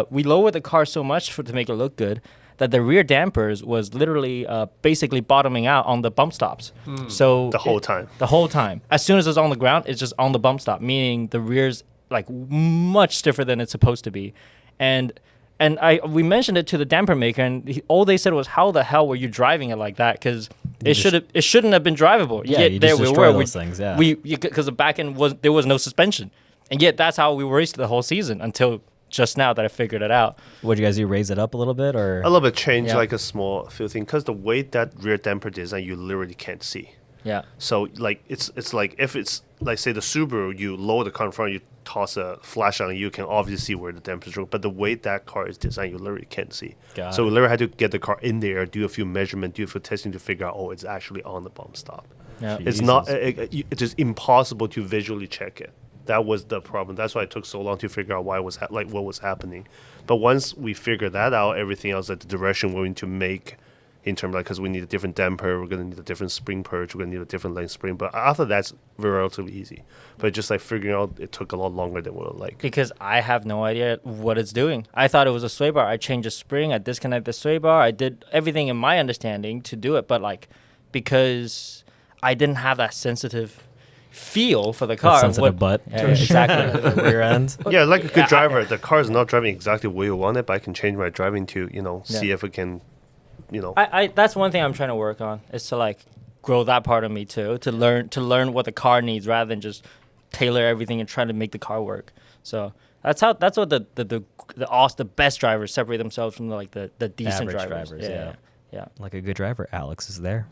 we lowered the car so much to make it look good that the rear dampers was literally basically bottoming out on the bump stops. So
The whole time.
the whole time. As soon as it's on the ground, it's just on the bump stop, meaning the rear's like much stiffer than it's supposed to be, and. We mentioned it to the damper maker, and all they said was, "How the hell were you driving it like that? Because it shouldn't have been drivable."
Yeah,
Yet
you
there
just
we
destroy
were.
those things, yeah.
Because the back end there was no suspension, and yet that's how we raced the whole season until just now that I figured it out.
What did you guys do? Raise it up a little bit, or
A little bit change,
Yeah.
like a small few thing, because the way that rear damper design, you literally can't see.
Yeah.
So like it's like if it's like say the Subaru, you lower the car in front, you toss a flashlight on, you can obviously see where the dampers are. But the way that car is designed, you literally can't see.
Got
So
it.
we literally had to get the car in there, do a few measurements, do a few testing to figure out, oh, it's actually on the bump stop.
Yeah.
It's not. It's just impossible to visually check it. That was the problem. That's why it took so long to figure out why it was what was happening. But once we figured that out, everything else, like the direction we're going to make, in terms like because we need a different damper, we're going to need a different spring purge, we're going to need a different length spring. But after that's relatively easy. But just like figuring out, it took a lot longer than we would like.
Because I have no idea what it's doing. I thought it was a sway bar. I changed the spring. I disconnected the sway bar. I did everything in my understanding to do it. But like, because I didn't have that sensitive feel for the car.
sensitive butt.
Yeah, exactly.
the rear end?
Yeah, like a good
Yeah,
driver, the car is not driving exactly where you want it, but I can change my driving to see
Yeah.
if it can,
I that's one thing I'm trying to work on is to like grow that part of me too, to learn what the car needs rather than just tailor everything and try to make the car work. So that's what the best drivers separate themselves from the decent
Average
drivers.
drivers, yeah.
Yeah.
Like a good driver, Alex is there.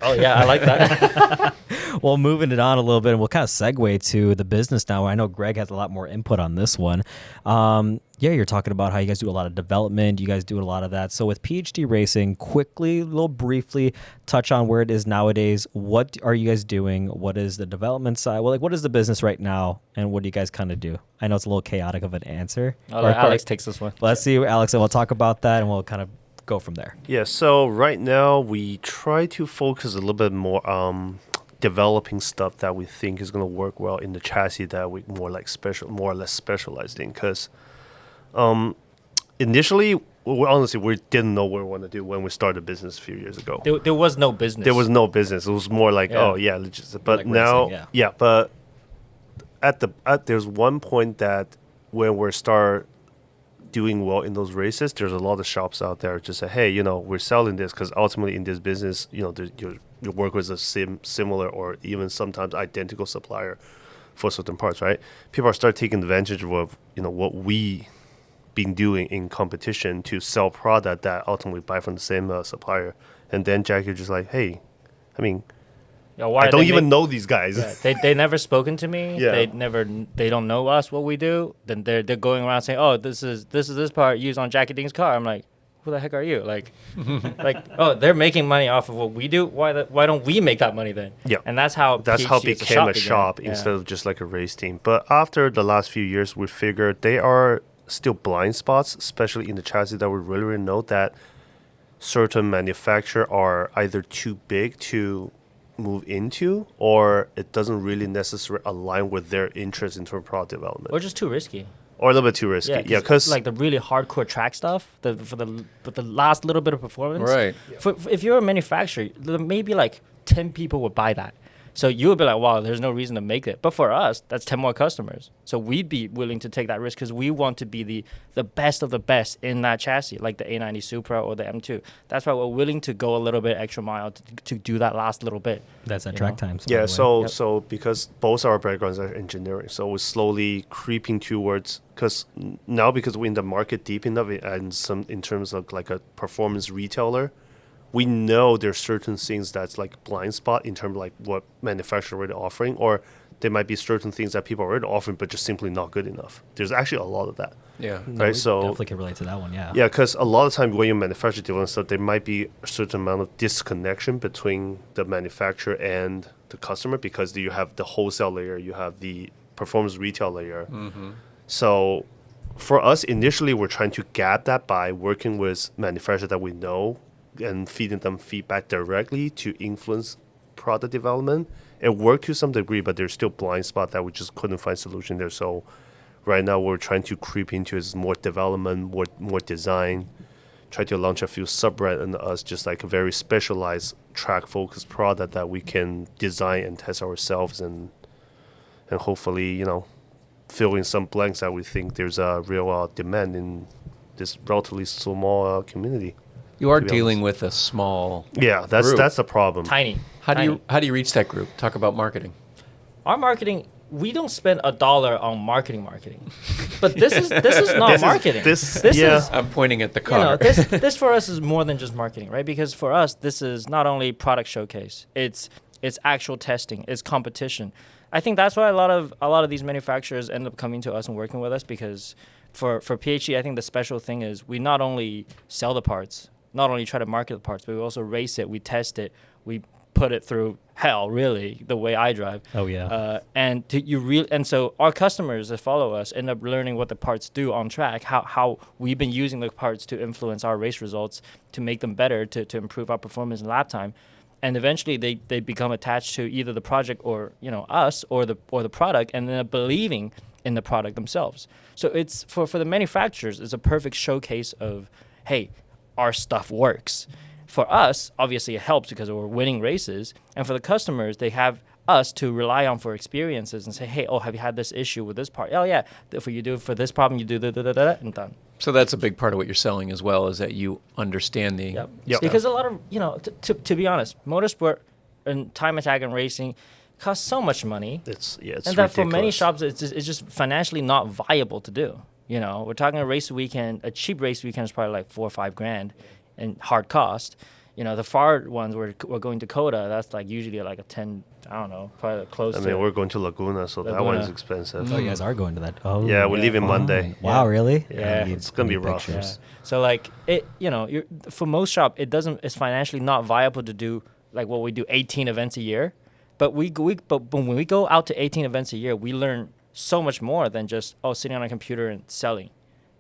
Oh yeah, I like that.
Well, moving it on a little bit, and we'll kind of segue to the business now. I know Greg has a lot more input on this one. Yeah, you're talking about how you guys do a lot of development. You guys do a lot of that. So with PhD Racing, quickly, a little briefly, touch on where it is nowadays. What are you guys doing? What is the development side? Well, like, what is the business right now, and what do you guys kind of do? I know it's a little chaotic of an answer.
I'll let Alex takes this one.
Let's see, Alex, and we'll talk about that, and we'll kind of go from there.
Yeah, so right now we try to focus a little bit more on developing stuff that we think is going to work well in the chassis that we more or less specialized in. Because initially, honestly, we didn't know what we want to do when we started business a few years ago.
There was no business.
There was no business. It was more like,
Yeah.
oh yeah, legit. But
Like
now,
racing, yeah.
But there's one point that when we start doing well in those races, there's a lot of shops out there just say, hey, we're selling this because ultimately in this business, you work with a similar or even sometimes identical supplier for certain parts, right? People are start taking advantage of what we been doing in competition to sell product that ultimately buy from the same supplier. And then Jackie just like, hey, I mean,
Yeah, why
I
are
don't
they
even
make-
know these guys.
Yeah, they never spoken to me.
Yeah.
They don't know us what we do. Then they're going around saying, oh, this is this part used on Jackie Ding's car. I'm like, who the heck are you? Like, oh, they're making money off of what we do. Why don't we make that money then?
Yeah.
And that's how
That's how it
PHG is
became a
again.
shop
Yeah.
instead of just like a race team. But after the last few years, we figured they are still blind spots, especially in the chassis that we really know that certain manufacturers are either too big to move into or it doesn't really necessarily align with their interest in terms of product development
Or just too risky.
or a little bit too risky. Yeah, because
like the really hardcore track stuff, for the last little bit of performance.
Right.
If you're a manufacturer, maybe like 10 people would buy that. So you would be like, wow, there's no reason to make it. But for us, that's 10 more customers. So we'd be willing to take that risk because we want to be the best of the best in that chassis, like the A90 Supra or the M2. That's why we're willing to go a little bit extra mile to do that last little bit.
That's that
You
track
know?
time.
yeah,
by the way.
so
Yep.
so because both our backgrounds are engineering, so we're slowly creeping towards because now because we're in the market deep enough and some in terms of like a performance retailer, we know there's certain things that's like blind spot in terms of like what manufacturer already offering, or there might be certain things that people are already offering but just simply not good enough. There's actually a lot of that,
Yeah.
No,
right?
we
So
definitely can relate to that one. Yeah.
yeah, because a lot of time when you manufacture development stuff, there might be a certain amount of disconnection between the manufacturer and the customer because you have the wholesale layer, you have the performance retail layer. So for us, initially, we're trying to gap that by working with manufacturers that we know and feeding them feedback directly to influence product development. It worked to some degree, but there's still blind spot that we just couldn't find solution there. So right now we're trying to creep into is more development, more design, try to launch a few sub-brand and us just like a very specialized track focused product that we can design and test ourselves and hopefully, you know, fill in some blanks that we think there's a real demand in this relatively small community.
You are
to be
dealing with a small.
Yeah, that's
Group.
that's the problem.
Tiny.
How do
Tiny.
you reach that group? Talk about marketing.
Our marketing, we don't spend $1 on marketing. But this is not
This is-
marketing.
this-
this
yeah.
is
I'm pointing at the
you know,
car.
this for us is more than just marketing, right? Because for us, this is not only product showcase, it's actual testing, it's competition. I think that's why a lot of these manufacturers end up coming to us and working with us because for PHE, I think the special thing is we not only sell the parts, not only try to market the parts, but we also race it, we test it, we put it through hell, really, the way I drive.
Oh, yeah.
And so our customers that follow us end up learning what the parts do on track, how we've been using the parts to influence our race results, to make them better, to improve our performance and lap time. And eventually they become attached to either the project or, you know, us or the product and then believing in the product themselves. So it's for the manufacturers, it's a perfect showcase of, hey, our stuff works. For us, obviously it helps because we're winning races. And for the customers, they have us to rely on for experiences and say, hey, oh, have you had this issue with this part? Oh, yeah. If you do for this problem, you do da and done.
So that's a big part of what you're selling as well, is that you understand the.
Yep.
Yep.
Because a lot of, you know, to be honest, motorsport and time attack and racing costs so much money.
It's
And that for many
ridiculous.
shops, it's just financially not viable to do. You know, we're talking a race weekend, a cheap race weekend is probably like $4 or $5 in hard cost. You know, the far ones we're going to Coda, that's like usually like a 10, I don't know, probably close
I
to.
mean, we're going to Laguna, so that one is
Laguna.
expensive.
Oh, you guys are going to that. Oh,
Yeah, we're
Yeah.
leaving
fun.
Monday.
Wow, really?
Yeah.
You
It's gonna be
need
rough.
Yeah.
pictures.
So like it, you know, for most shop, it's financially not viable to do like what we do 18 events a year. But but when we go out to 18 events a year, we learn so much more than just sitting on a computer and selling.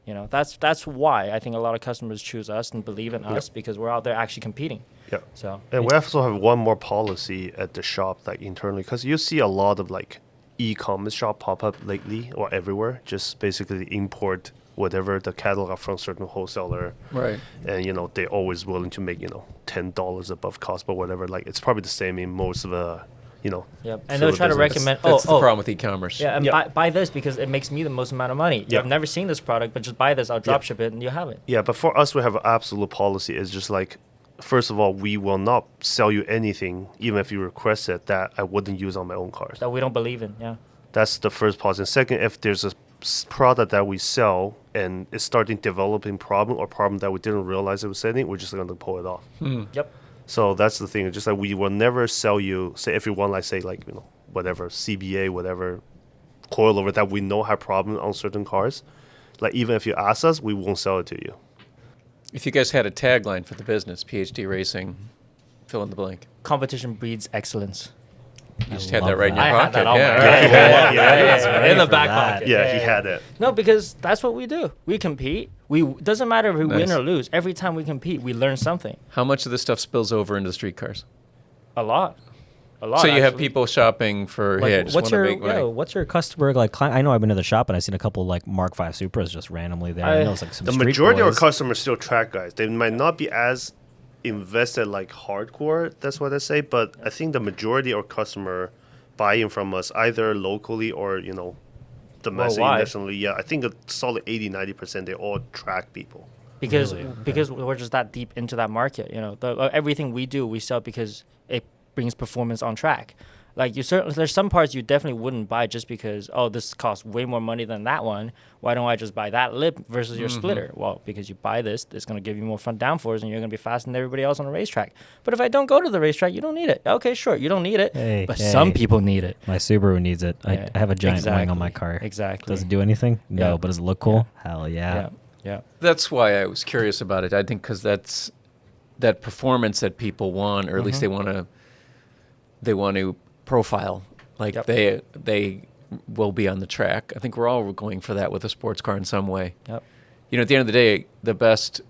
You know, that's why I think a lot of customers choose us and believe in us because we're out there actually competing.
Yeah.
So
And we also have one more policy at the shop, like internally, because you see a lot of like e-commerce shop pop up lately or everywhere. Just basically import whatever the catalog from certain wholesaler,
Right.
and you know they're always willing to make $10 above cost, but whatever. Like it's probably the same in most of the,
yep. And they'll try to
business.
recommend.
That's the problem with e-commerce.
Yeah, and
Yeah.
buy this because it makes me the most amount of money.
Yeah.
I've never seen this product, but just buy this. I'll drop ship it, and you have it.
Yeah, but for us, we have an absolute policy. It's just like, first of all, we will not sell you anything, even if you request it, that I wouldn't use on my own cars.
That we don't believe in. Yeah.
That's the first policy. And second, if there's a product that we sell and it's starting developing problem or problem that we didn't realize it was setting, we're just going to pull it off.
Yep.
So that's the thing. It's just like we will never sell you, say, if you want, like, say, like, whatever, CBA, whatever, coilover that we know have problem on certain cars. Like, even if you ask us, we won't sell it to you.
If you guys had a tagline for the business, PhD Racing, fill in the blank.
Competition breeds excellence.
You just
I
had that
love
right in your
I
pocket.
had that on
yeah,
my
right.
in the
for
back
that.
pocket.
Yeah, he had it.
No, because that's what we do. We compete. Doesn't matter if we win
Nice.
or lose. Every time we compete, we learn something.
How much of this stuff spills over into the street cars?
A lot.
So you have
actually.
people shopping for,
Like,
hey, I just
what's
want to
your
make money.
what's your customer like? I know I've been to the shop and I've seen a couple like Mark V Supras just randomly there. I know it's like some
The
street
majority of our
boys.
customers still track guys. They might not be as invested like hardcore, that's what I say, but I think the majority of customer buying from us either locally or, domestically,
Worldwide.
nationally. Yeah, I think a solid 80-90% they all track people.
because
Really? Okay.
because we're just that deep into that market. Everything we do, we sell because it brings performance on track. Like there's some parts you definitely wouldn't buy just because this costs way more money than that one. Why don't I just buy that lip versus your splitter? Well, because you buy this, it's gonna give you more front downforce and you're gonna be faster than everybody else on the racetrack. But if I don't go to the racetrack, you don't need it. Okay, sure, you don't need it,
Hey,
but
hey.
some people need it.
My Subaru needs it.
Yeah.
I have a giant wing on my
Exactly.
car.
Exactly.
Does it do anything? No,
Yeah.
but does it look cool? Hell yeah.
Yeah, yeah.
That's why I was curious about it. I think because that's that performance that people want, or at least they want to profile. Like
Yep.
they will be on the track. I think we're all going for that with a sports car in some way.
Yep.
At the end of the day, the best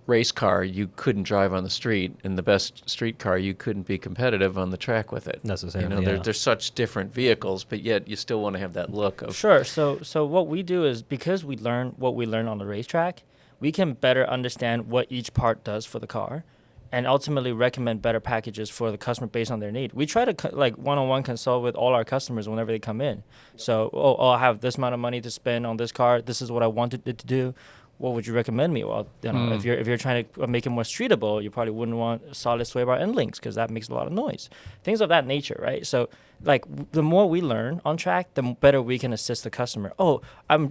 race car you couldn't drive on the street, and the best street car you couldn't be competitive on the track with it.
Necessarily,
they're,
yeah.
they're such different vehicles, but yet you still want to have that look of.
Sure. So what we do is because we learn what we learn on the racetrack, we can better understand what each part does for the car, and ultimately recommend better packages for the customer based on their need. We try to one-on-one consult with all our customers whenever they come in. So, I have this amount of money to spend on this car. This is what I wanted it to do. What would you recommend me? Well, if you're trying to make it more streetable, you probably wouldn't want solid sway bar end links because that makes a lot of noise. Things of that nature, right? So, the more we learn on track, the better we can assist the customer.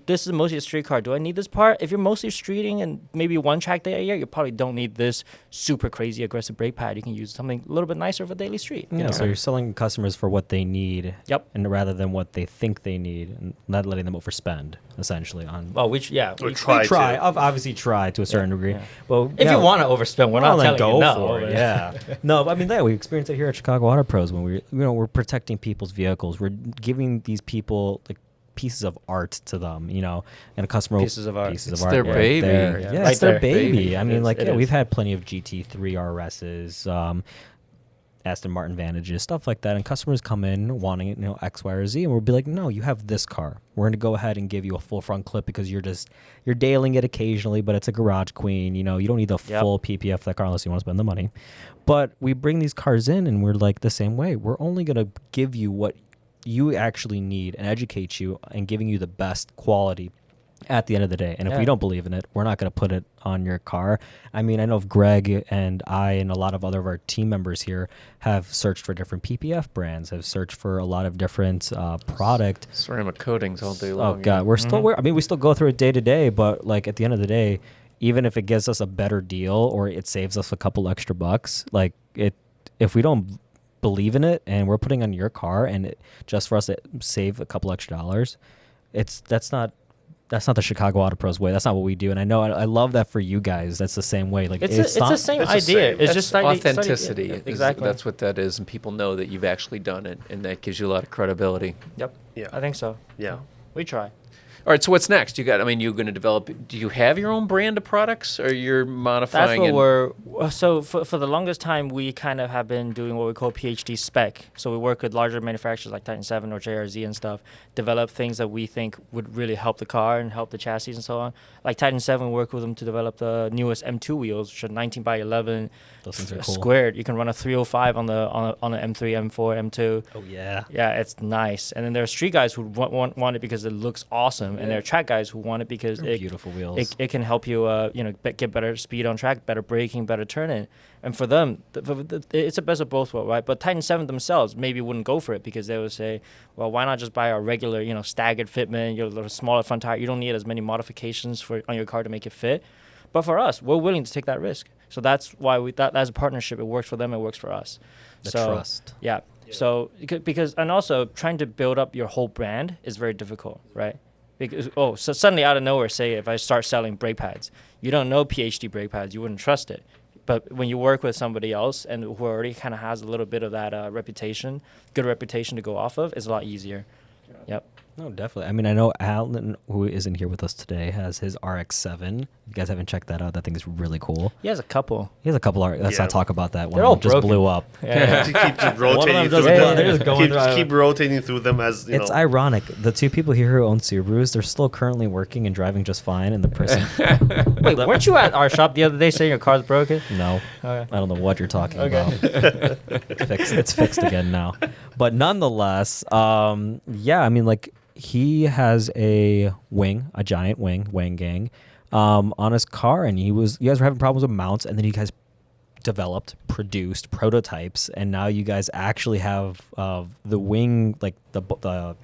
This is mostly a street car. Do I need this part? If you're mostly streeting and maybe one track day a year, you probably don't need this super crazy aggressive brake pad. You can use something a little bit nicer for daily street.
Yeah, so you're selling customers for what they need.
Yep.
And rather than what they think they need, and not letting them overspend, essentially. On
Well,
Or
we
try
try,
to.
obviously try to a certain degree.
yeah.
Well,
If you want to overspend, we're not
then
telling you no.
for it. Yeah. No, I mean, we experienced it here at Chicago Auto Pros when we're protecting people's vehicles. We're giving these people like pieces of art to them, and a customer
Pieces of art.
It's their baby.
there.
Yeah.
Yeah,
Right
it's their
there.
baby.
Baby.
I mean,
It is.
we've had plenty of GT3 RSs, Aston Martin Vantages, stuff like that, and customers come in wanting it, X, Y, or Z, and we'll be like, no, you have this car. We're going to go ahead and give you a full front clip because you're dailing it occasionally, but it's a garage queen. You don't need the
Yep.
full PPF for that car unless you want to spend the money. But we bring these cars in, and we're like the same way. We're only going to give you what you actually need and educate you and giving you the best quality at the end of the day. And if
Yeah.
we don't believe in it, we're not going to put it on your car. I mean, I know if Greg and I and a lot of other of our team members here have searched for different PPF brands, have searched for a lot of different product.
Ceramic coatings all day long.
Oh God, we still go through it day to day, but like at the end of the day, even if it gives us a better deal or it saves us a couple extra bucks, if we don't believe in it and we're putting on your car and just for us to save a couple extra dollars, that's not the Chicago Auto Pros way. That's not what we do. And I know I love that for you guys. That's the same way. Like
It's the same
It's the
idea.
same.
It's
That's
just slightly
authenticity.
yeah,
is-
exactly.
That's what that is, and people know that you've actually done it, and that gives you a lot of credibility.
Yep.
Yeah.
I think so.
Yeah.
We try.
All right, so what's next? You're going to develop. Do you have your own brand of products, or you're
That's
modifying?
what
and-
we're so for the longest time we kind of have been doing what we call PhD spec. So we work with larger manufacturers like Titan 7 or JRZ and stuff, develop things that we think would really help the car and help the chassis and so on. Like Titan 7, we work with them to develop the newest M2 wheels, which are 19 by 11
Those things are cool.
squared. You can run a 305 on the M3, M4, M2.
Oh yeah.
Yeah, it's nice. And then there are street guys who want it because it looks awesome. them, and there are track guys who want it because
They're beautiful wheels.
it can help you, get better speed on track, better braking, better turning. And for them, it's the best of both worlds, right? But Titan 7 themselves maybe wouldn't go for it because they would say, well, why not just buy a regular, staggered fitment, your little smaller front tire? You don't need as many modifications on your car to make it fit. But for us, we're willing to take that risk. So that's why that's a partnership. It works for them. It works for us.
The
so,
trust.
Yeah. So because and also trying to build up your whole brand is very difficult, right? Because so suddenly out of nowhere, say if I start selling brake pads, you don't know PhD brake pads, you wouldn't trust it. But when you work with somebody else and who already kind of has a little bit of that good reputation to go off of, it's a lot easier. Yep.
No, definitely. I mean, I know Alan, who isn't here with us today, has his RX-7. You guys haven't checked that out. That thing is really cool.
He has a couple.
He has a couple. Let's
Yeah.
not talk about that one.
They're all
just
broken.
blew up.
Yeah.
To keep just rotating
just-
through
yeah,
them.
they're just going through-
keep rotating through them as
It's ironic. The two people here who own Subarus, they're still currently working and driving just fine in the prison.
Wait, weren't you at our shop the other day saying your car's broken?
No,
Okay.
I don't know what you're talking
Okay.
about. It's fixed again now. But nonetheless, yeah, I mean, like, he has a giant wing gang, on his car, and you guys were having problems with mounts, and then you guys developed, produced prototypes, and now you guys actually have the wing, like the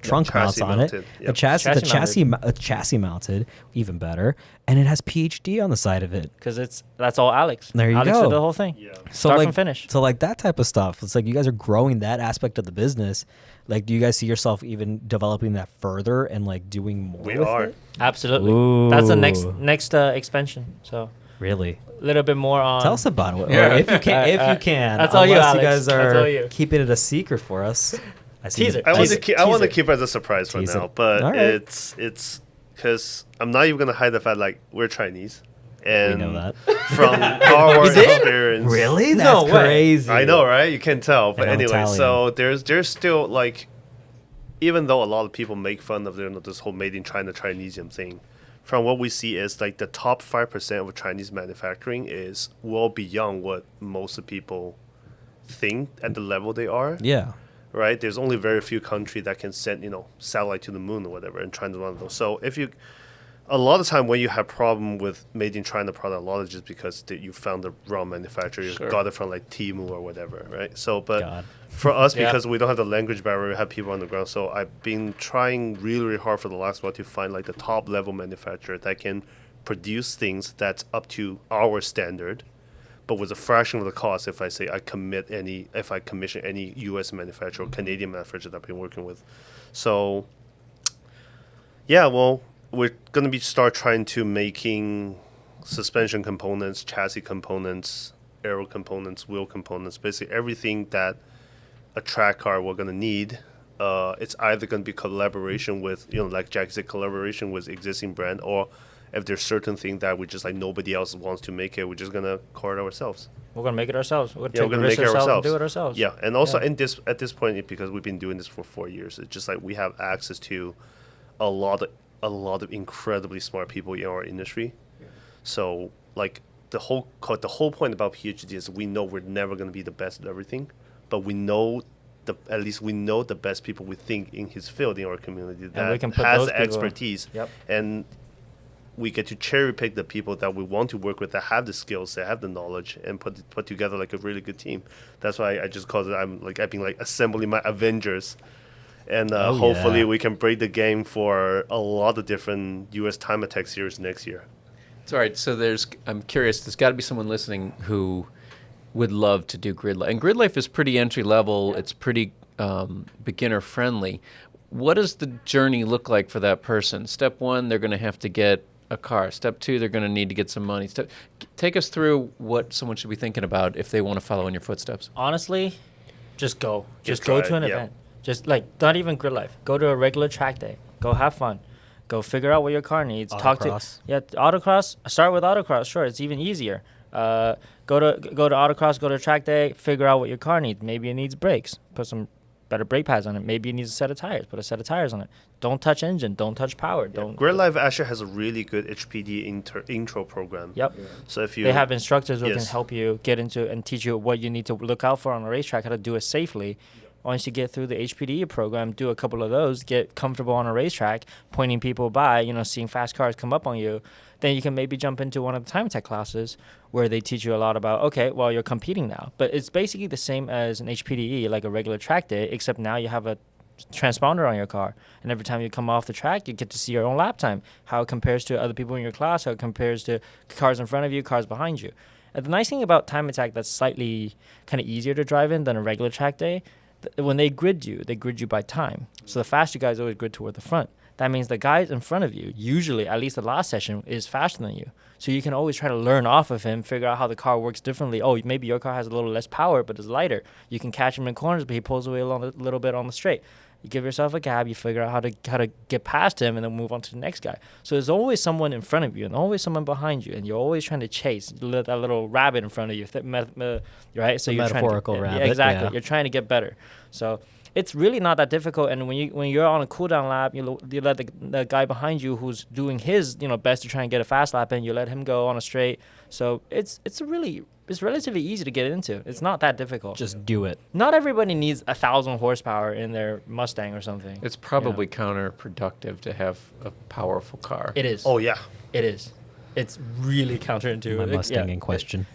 trunk mounts
chassis
on
mounted,
it,
yep.
the chassis mounted, even better, and it has PhD on the side of it.
Because that's all Alex.
There you
Alex
go.
did the whole thing.
Yeah.
Start
like,
from finish.
So like that type of stuff. It's like you guys are growing that aspect of the business. Like, do you guys see yourself even developing that further and like doing more?
We
with
are.
it?
Absolutely. That's the
Ooh.
next expansion. So
Really.
a little bit more on.
Tell us about it,
Yeah.
or if you can. If you can,
That's all you,
unless
Alex.
guys
That's all
are
you.
keeping it a secret for us. I see
Teaser.
I want to
Teaser.
keep
Teaser.
keep it as a surprise for
Tease
now,
it.
but
All right.
it's because I'm not even gonna hide the fact like we're Chinese,
We
and
know that.
from our
You did?
experience,
Really?
No
That's
way.
crazy.
I know, right? You can tell, but
And I'm
anyway,
Italian.
so there's still like, even though a lot of people make fun of this whole made in China Chinesium thing, from what we see is like the top 5% of Chinese manufacturing is well beyond what most of people think at the level they are.
Yeah.
Right? There's only very few countries that can send, satellite to the moon or whatever, and China's one of those. So a lot of time when you have problem with made in China product, a lot of just because you found the wrong manufacturer, you
Sure.
got it from like Temu or whatever, right? So, but
God.
for us,
Yeah.
because we don't have the language barrier, we have people on the ground. So I've been trying really, really hard for the last while to find like the top level manufacturer that can produce things that's up to our standard, but with a fraction of the cost. If I commission any U.S. manufacturer or Canadian manufacturer that I've been working with, so yeah, well, we're gonna start trying to making suspension components, chassis components, aero components, wheel components, basically everything that a track car we're gonna need. It's either gonna be collaboration with, like Jack said, collaboration with existing brand, or if there's certain thing that we just like nobody else wants to make it, we're just gonna core it ourselves.
We're gonna make it ourselves. We're
Yeah,
gonna
we're
take the
gonna
risk
make it
ourselves and
ourselves.
do it ourselves.
Yeah, and also
Yeah.
at this point, because we've been doing this for 4 years, it's just like we have access to a lot of incredibly smart people in our industry. So like the whole point about PhD is we know we're never going to be the best at everything, but we know at least we know the best people we think in his field in our community that
we can put
has
those
the
people-
expertise.
Yep.
And we get to cherry pick the people that we want to work with that have the skills, that have the knowledge, and put together like a really good team. That's why I just call it. I've been like assembling my Avengers, and
Oh,
hopefully
yeah.
we can break the game for a lot of different U.S. time attack series next year.
It's all right. So I'm curious. There's got to be someone listening who would love to do grid life, and grid life is pretty entry level. It's pretty beginner friendly. What does the journey look like for that person? Step one, they're going to have to get a car. Step two, they're going to need to get some money. Take us through what someone should be thinking about if they want to follow in your footsteps.
Honestly, just go. Just
try
go
it,
to an
yeah.
event. Just like not even grid life. Go to a regular track day. Go have fun. Go figure out what your car needs.
Autocross.
Autocross. Start with autocross. Sure, it's even easier. Go to autocross. Go to track day. Figure out what your car needs. Maybe it needs brakes. Put some better brake pads on it. Maybe it needs a set of tires. Put a set of tires on it. Don't touch engine. Don't touch power. Don't.
Grid Life actually has a really good HPD intro program.
Yep.
So if you
They have instructors who can
Yes.
help you get into and teach you what you need to look out for on a racetrack, how to do it safely. Once you get through the HPDE program, do a couple of those, get comfortable on a racetrack, pointing people by, seeing fast cars come up on you, then you can maybe jump into one of the time attack classes where they teach you a lot about, okay, well, you're competing now. But it's basically the same as an HPDE, like a regular track day, except now you have a transponder on your car, and every time you come off the track you get to see your own lap time, how it compares to other people in your class, how it compares to cars in front of you, cars behind you. And the nice thing about time attack that's slightly kind of easier to drive in than a regular track day, when they grid you by time. So the faster guys always grid toward the front. That means the guys in front of you, usually, at least the last session, is faster than you. So you can always try to learn off of him, figure out how the car works differently. Oh, maybe your car has a little less power, but it's lighter. You can catch him in corners, but he pulls away a little bit on the straight. You give yourself a gap, you figure out how to get past him, and then move on to the next guy. So there's always someone in front of you and always someone behind you, and you're always trying to chase that little rabbit in front of you, right? So you're
metaphorical
trying to,
rabbit,
exactly.
yeah.
You're trying to get better. So it's really not that difficult. And when you're on a cooldown lap, you let the guy behind you who's doing his best to try and get a fast lap in, you let him go on a straight. So it's relatively easy to get into. It's not that difficult.
Just do it.
Not everybody needs 1,000 horsepower in their Mustang or something.
It's probably counterproductive to have a powerful car.
It is.
Oh yeah.
It is. It's really counterintuitive.
My Mustang in question.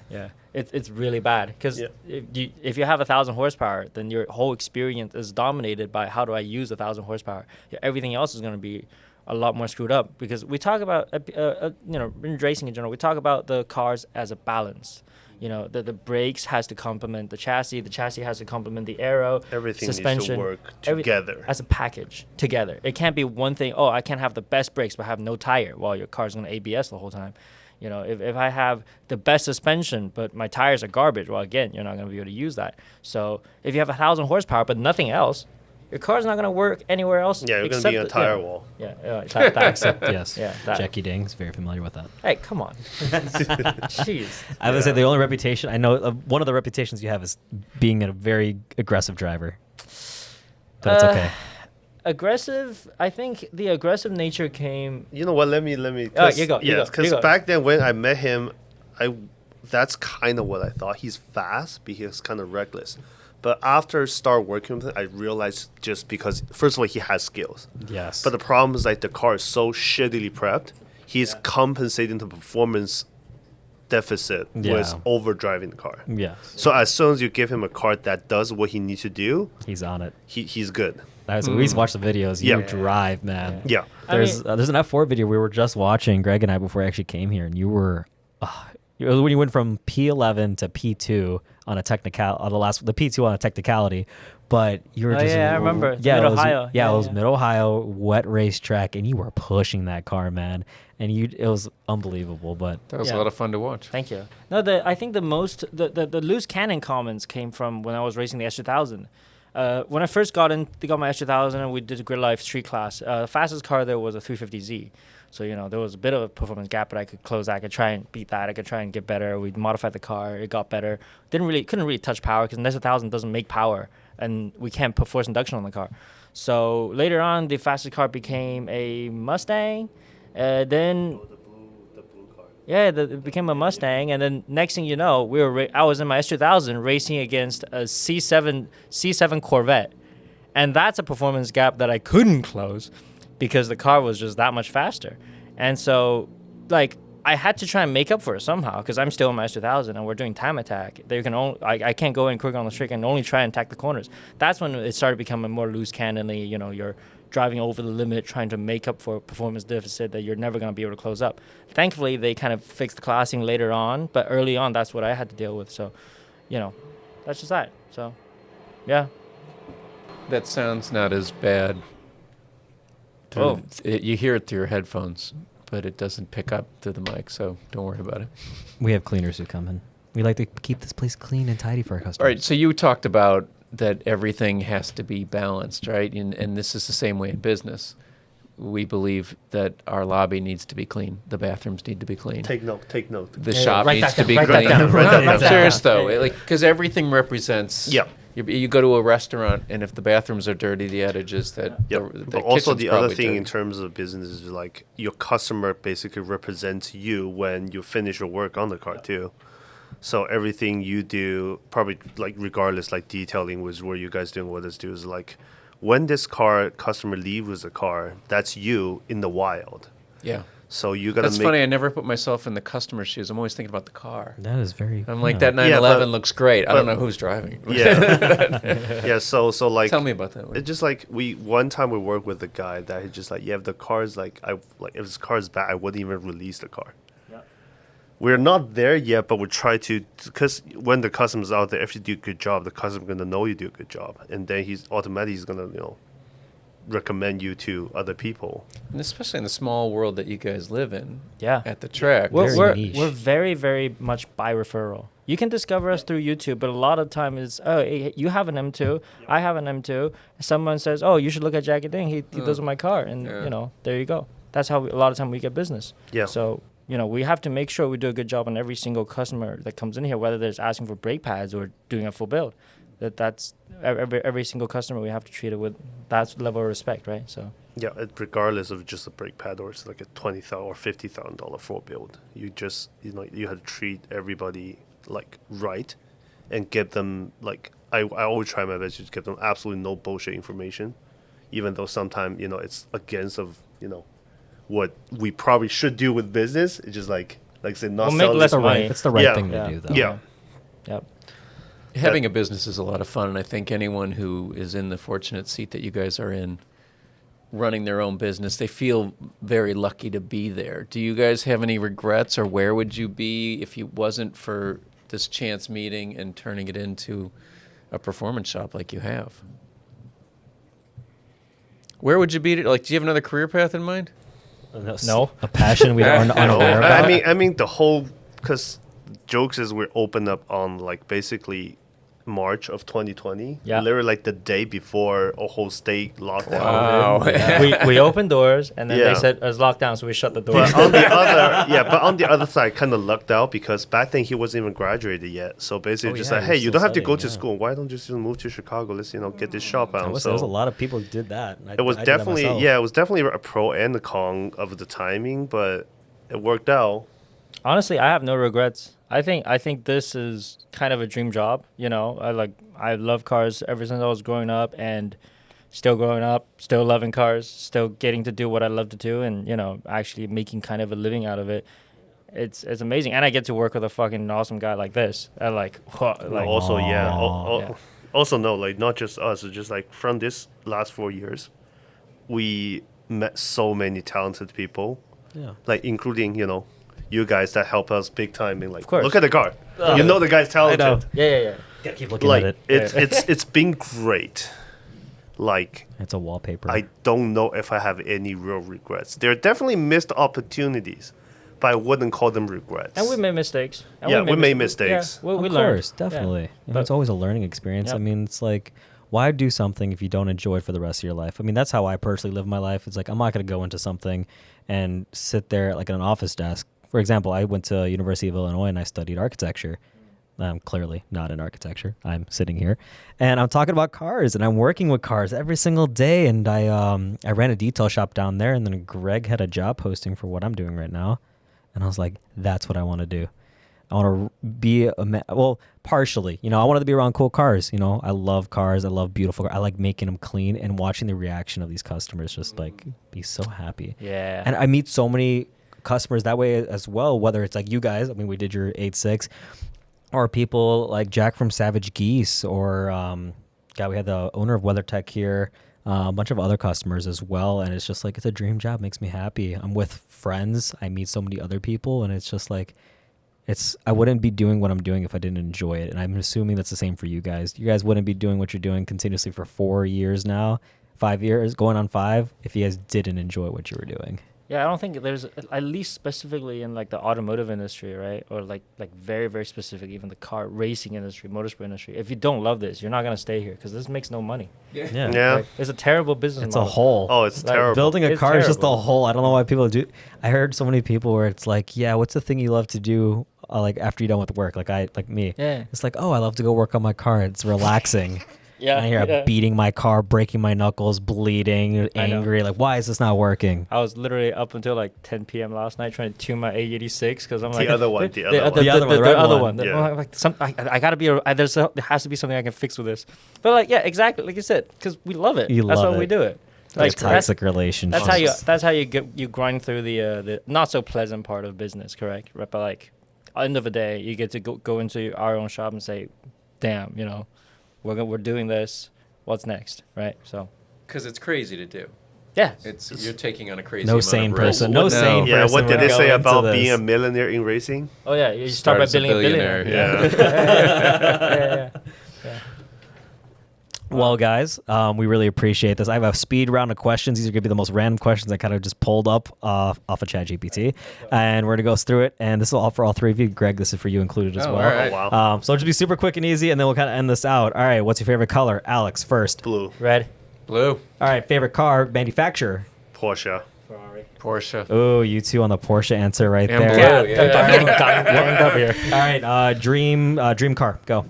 It's really bad because if you have 1,000 horsepower, then your whole experience is dominated by how do I use 1,000 horsepower. Everything else is going to be a lot more screwed up because we talk about in racing in general, we talk about the cars as a balance. The brakes has to complement the chassis has to complement the aero,
Everything
suspension,
needs to work together.
as a package together. It can't be one thing. Oh, I can't have the best brakes but have no tire while your car's going to ABS the whole time. If I have the best suspension but my tires are garbage, well, again, you're not going to be able to use that. So if you have 1,000 horsepower but nothing else, your car's not going to work anywhere else.
Yeah, you're going to be in a tire wall.
Except
Yes.
that.
Jackie Ding's very familiar with that.
Hey, come on. Jeez.
I would say the only reputation I know, one of the reputations you have is being a very aggressive driver. But it's okay.
Aggressive. I think the aggressive nature came.
You know what? Let me.
Oh, you go.
Because back then when I met him, that's kind of what I thought. He's fast, but he's kind of reckless. But after start working with him, I realized just because first of all he has skills.
Yes.
But the problem is like the car is so shittily prepped. He's compensating the performance deficit with overdriving the car.
Yeah.
So as soon as you give him a car that does what he needs to do,
He's on it.
he's good.
We used to watch the videos. You
Yeah.
drive, man.
Yeah.
There's an F4 video we were just watching, Greg and I, before I actually came here, and you were when you went from P11 to P2 on a the P2 on a technicality, but you were just
I remember.
Yeah,
Mid-Ohio.
it was Mid-Ohio wet racetrack, and you were pushing that car, man, and it was unbelievable. But
That was a lot of fun to watch.
Thank you. No, I think the loose cannon comments came from when I was racing the S2000. When I first got my S2000 and we did a Grid Life street class, the fastest car there was a 350Z. So, there was a bit of a performance gap, but I could close that. I could try and beat that. I could try and get better. We modified the car. It got better. Couldn't really touch power because the S1000 doesn't make power, and we can't put force induction on the car. So later on, the fastest car became a Mustang. Then
The blue car.
it became a Mustang, and then next thing you know, I was in my S2000 racing against a C7 Corvette, and that's a performance gap that I couldn't close because the car was just that much faster. And so, I had to try and make up for it somehow because I'm still in my S2000 and we're doing time attack. I can't go in quick on the straight and only try and attack the corners. That's when it started becoming more loose cannonly. You're driving over the limit, trying to make up for a performance deficit that you're never going to be able to close up. Thankfully, they kind of fixed the classing later on, but early on, that's what I had to deal with. So, that's just that. So, yeah.
That sounds not as bad. You hear it through your headphones, but it doesn't pick up through the mic, so don't worry about it.
we have cleaners who come in. We like to keep this place clean and tidy for our customers.
All right, so you talked about that everything has to be balanced, right? And this is the same way in business. We believe that our lobby needs to be clean. The bathrooms need to be clean.
Take note.
The shop
write
needs
that
to be
down,
clean.
write that down, write that
No, I'm
down.
serious though,
Yeah.
because everything represents.
Yeah.
You go to a restaurant, and if the bathrooms are dirty, the adage is that
Yep.
the
But also
kitchen's
the other
probably
thing
dirty.
in terms of business is your customer basically represents you when you finish your work on the car too. So everything you do, probably like regardless, like detailing was where you guys doing what this do is like, when this customer leaves with the car, that's you in the wild.
Yeah.
So you gotta
That's
make.
funny. I never put myself in the customer's shoes. I'm always thinking about the car.
That is very.
I'm like,
yeah.
that 911
but-
looks great. I don't
but-
know who's driving.
Yeah. Yeah. So like.
Tell me about that.
It's just like one time we worked with a guy that he just like, yeah, if the car's like, if his car's bad, I wouldn't even release the car. We're not there yet, but we try to, because when the customer's out there, if you do a good job, the customer's gonna know you do a good job, and then he's gonna recommend you to other people.
And especially in the small world that you guys live in.
Yeah.
At the track.
Very
We're
niche.
very, very much by referral. You can discover us through YouTube, but a lot of time is, oh, hey, you have an M2, I have an M2. Someone says, oh, you should look at Jackie Ding. He does my car, and
Yeah.
there you go. That's how a lot of time we get business.
Yeah.
So we have to make sure we do a good job on every single customer that comes in here, whether they're asking for brake pads or doing a full build. That's every single customer we have to treat it with that level of respect, right? So.
Yeah, regardless of just a brake pad or it's like a $20,000 or $50,000 full build, you just you have to treat everybody like right, and give them like I always try my best to give them absolutely no bullshit information, even though sometimes it's against of what we probably should do with business. It's just like say not
We'll make
selling.
less
It's the right.
money.
It's the right
Yeah.
thing
Yeah.
to do, though.
Yeah.
Yep.
Having a business is a lot of fun, and I think anyone who is in the fortunate seat that you guys are in, running their own business, they feel very lucky to be there. Do you guys have any regrets, or where would you be if it wasn't for this chance meeting and turning it into a performance shop like you have? Where would you be? Like, do you have another career path in mind?
No.
A passion we aren't
No,
unaware about.
I mean the whole, because jokes is we're open up on like basically March of 2020.
Yeah.
Literally like the day before a whole state lockdown.
Wow.
we opened doors, and then
Yeah.
they said it was lockdown, so we shut the doors.
But on the other side, kind of lucked out because back then he wasn't even graduated yet. So basically,
Oh,
just
yeah,
like,
he
hey,
was
you
still
don't have to go
studying,
to
yeah.
school. Why don't you just move to Chicago? Let's get this shop out.
There was
So
a lot of people who did that.
it was
I did that
definitely
myself.
it was definitely a pro and a con of the timing, but it worked out.
Honestly, I have no regrets. I think this is kind of a dream job. I love cars ever since I was growing up, and still growing up, still loving cars, still getting to do what I love to do, and actually making kind of a living out of it. It's amazing, and I get to work with a fucking awesome guy like this. I
Also, yeah.
Aw.
Yeah.
Also, no, like not just us. It's just like from this last 4 years, we met so many talented people,
Yeah.
like including you guys that help us big time. Being like,
Of course.
look at the car. The guy's talented.
know.
Yeah.
Gotta keep looking
Like
at it.
it's been great. Like
It's a wallpaper.
I don't know if I have any real regrets. There are definitely missed opportunities, but I wouldn't call them regrets.
And we made mistakes. And
Yeah, we made
mis-
mistakes.
Yeah, we
of
learned.
course,
Yeah.
definitely.
But-
It's always a learning experience. I
Yep.
mean, it's like, why do something if you don't enjoy it for the rest of your life? I mean, that's how I personally live my life. It's like, I'm not going to go into something and sit there like at an office desk. For example, I went to University of Illinois and I studied architecture. I'm clearly not in architecture. I'm sitting here and I'm talking about cars and I'm working with cars every single day. And I ran a detail shop down there, and then Greg had a job posting for what I'm doing right now. And I was like, that's what I want to do. I want to be partially, I wanted to be around cool cars. I love cars. I love beautiful cars. I like making them clean and watching the reaction of these customers just like be so happy.
Yeah.
And I meet so many customers that way as well, whether it's like you guys, I mean, we did your 8.6, or people like Jack from Savage Geese, or we had the owner of WeatherTech here, a bunch of other customers as well. And it's just like, it's a dream job, makes me happy. I'm with friends. I meet so many other people, and it's just like, I wouldn't be doing what I'm doing if I didn't enjoy it. And I'm assuming that's the same for you guys. You guys wouldn't be doing what you're doing continuously for 4 years now, 5 years, going on 5, if you guys didn't enjoy what you were doing.
Yeah, I don't think there's, at least specifically in like the automotive industry, right? Or like very, very specific, even the car racing industry, motorsport industry. If you don't love this, you're not going to stay here because this makes no money.
Yeah.
Yeah.
Right? It's a terrible business
It's a
model.
hole.
Oh, it's
Like,
terrible.
Building a
It's
car is just a
terrible.
hole. I don't know why people do. I heard so many people where it's like, yeah, what's the thing you love to do like after you're done with work? Like me.
Yeah.
It's like, oh, I love to go work on my car. It's relaxing.
Yeah,
And here
yeah.
I'm beating my car, breaking my knuckles, bleeding,
I know.
angry. Like, why is this not working?
I was literally up until like 10 p.m. last night trying to tune my A86 because I'm
The
like
other one, the other one.
The other one, the red
other
one.
one.
Yeah.
I'm like, I gotta be. There has to be something I can fix with this. But like, yeah, exactly. Like you said, because we love it.
You
That's
love
why we
it.
do it.
Like
Like that's,
toxic relationship.
that's how you grind through the not so pleasant part of business. Correct. Right. But like, end of the day, you get to go into our own shop and say, damn, you know, we're doing this. What's next? Right. So
Because it's crazy to do.
yeah.
You're taking on a crazy
No
amount
sane
of risk.
person. No sane
Yeah,
person
what did
would
they say
go into
about
this.
being a millionaire in racing?
Oh yeah. You start by
as a
building a billionaire.
Yeah.
Yeah.
Well, guys, we really appreciate this. I have a speed round of questions. These are going to be the most random questions I kind of just pulled up off of ChatGPT. And we're going to go through it. And this is all for all three of you. Greg, this is for you included as
Oh,
well.
all right.
Oh, wow.
So it'll just be super quick and easy, and then we'll kind of end this out. All right, what's your favorite color? Alex, first.
Blue.
Red.
Blue.
All right, favorite car manufacturer?
Porsche.
Ferrari.
Porsche.
Oh, you two on the Porsche answer right
And
there.
blue. Yeah.
I'm getting ganged up here.
All right, dream car. Go.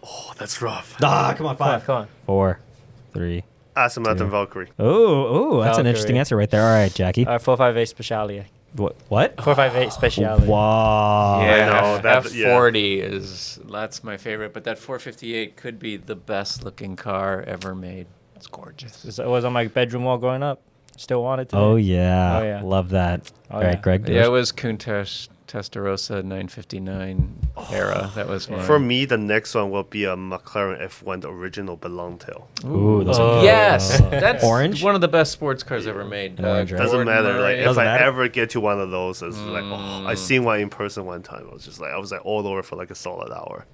Oh, that's rough.
Ah, come on,
Come on,
five.
come on.
4, 3.
Aston Martin Valkyrie.
Oh, that's an interesting
Valkyrie.
answer right there. All right, Jackie.
458 Speciale.
What?
458 Speciale.
Wow.
Yeah,
know, that-
F40 that's my favorite, but that 458 could be the best looking car ever made. It's gorgeous.
It was on my bedroom wall growing up. Still wanted to.
Oh yeah.
Oh, yeah.
Love that.
Oh,
All right,
yeah.
Greg.
Yeah, it was Countach Testarossa 959 era. That was mine.
For me, the next one will be a McLaren F1, the original balloon tail.
Ooh, those
Oh.
are
Yes, that's
Orange?
one of the best sports cars ever made.
Orange, right?
Doesn't
Gordon
matter.
Murray.
Like
Doesn't
if I
matter?
ever get to one of those, it's like I seen one in person one time. I was like all over for like a solid hour.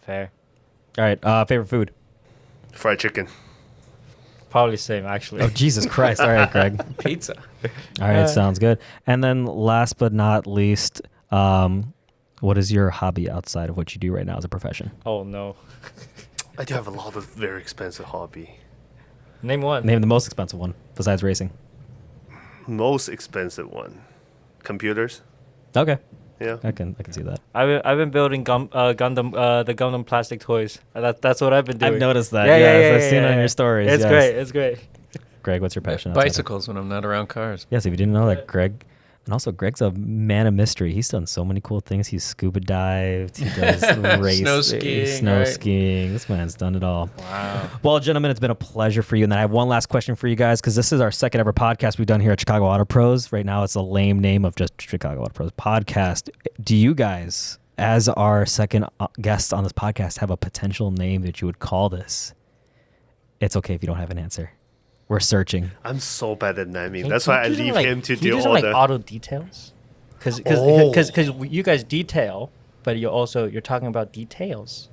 Fair.
All right. Favorite food?
Fried chicken.
Probably same, actually.
Oh Jesus Christ! All right, Greg.
Pizza.
All right, sounds good. And then last but not least, what is your hobby outside of what you do right now as a profession?
Oh, no.
I do have a lot of very expensive hobby.
Name one.
Name the most expensive one besides racing.
Most expensive one. Computers.
Okay,
Yeah.
I can see that.
I've been building Gundam, the Gundam plastic toys. That's what I've been doing.
I've noticed that.
Yeah,
I've seen it on your stories.
It's
yes.
great. It's great.
Greg, what's your passion? outside of-
Bicycles when I'm not around cars.
Yes, if you didn't know that, Greg. And also, Greg's a man of mystery. He's done so many cool things. He's scuba dived. He does race,
Snow skiing,
snow
right?
skiing. This man's done it all.
Wow.
Well, gentlemen, it's been a pleasure for you. And then I have one last question for you guys because this is our second ever podcast we've done here at Chicago Auto Pros. Right now, it's a lame name of just Chicago Auto Pros podcast. Do you guys, as our second guests on this podcast, have a potential name that you would call this? It's okay if you don't have an answer. We're searching.
I'm so bad at naming.
Can-
That's
can
why I
you do
leave
like-
him to
can you
do
do some,
all
like
the.
auto details. Because
Oh.
you guys detail, but you're talking about details.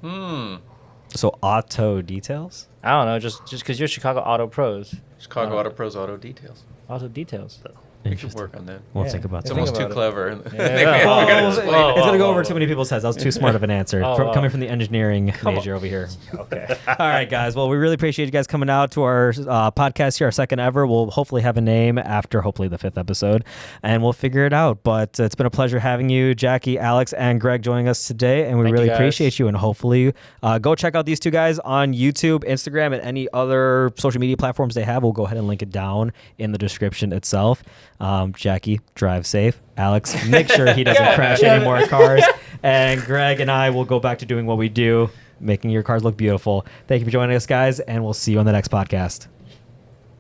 So auto details?
I don't know, just because you're Chicago Auto Pros.
Chicago Auto Pros Auto Details.
Auto details.
We should work on that.
We'll
Yeah.
think about
It's
that.
Think
almost too
about it.
clever.
Yeah.
Whoa,
Whoa,
it's
whoa,
going to go
whoa,
over
whoa.
too many people's heads. That was too smart of an answer.
Oh,
Coming
wow.
from the engineering major
on.
over here.
Okay.
All right, guys. Well, we really appreciate you guys coming out to our podcast here, our second ever. We'll hopefully have a name after hopefully the 5th episode, and we'll figure it out. But it's been a pleasure having you, Jackie, Alex, and Greg joining us today, and we
Thank you,
really
guys.
appreciate you. And hopefully go check out these two guys on YouTube, Instagram, and any other social media platforms they have. We'll go ahead and link it down in the description itself. Jackie, drive safe. Alex, make sure he doesn't crash any more cars. And Greg and I will go back to doing what we do, making your cars look beautiful. Thank you for joining us, guys, and we'll see you on the next podcast.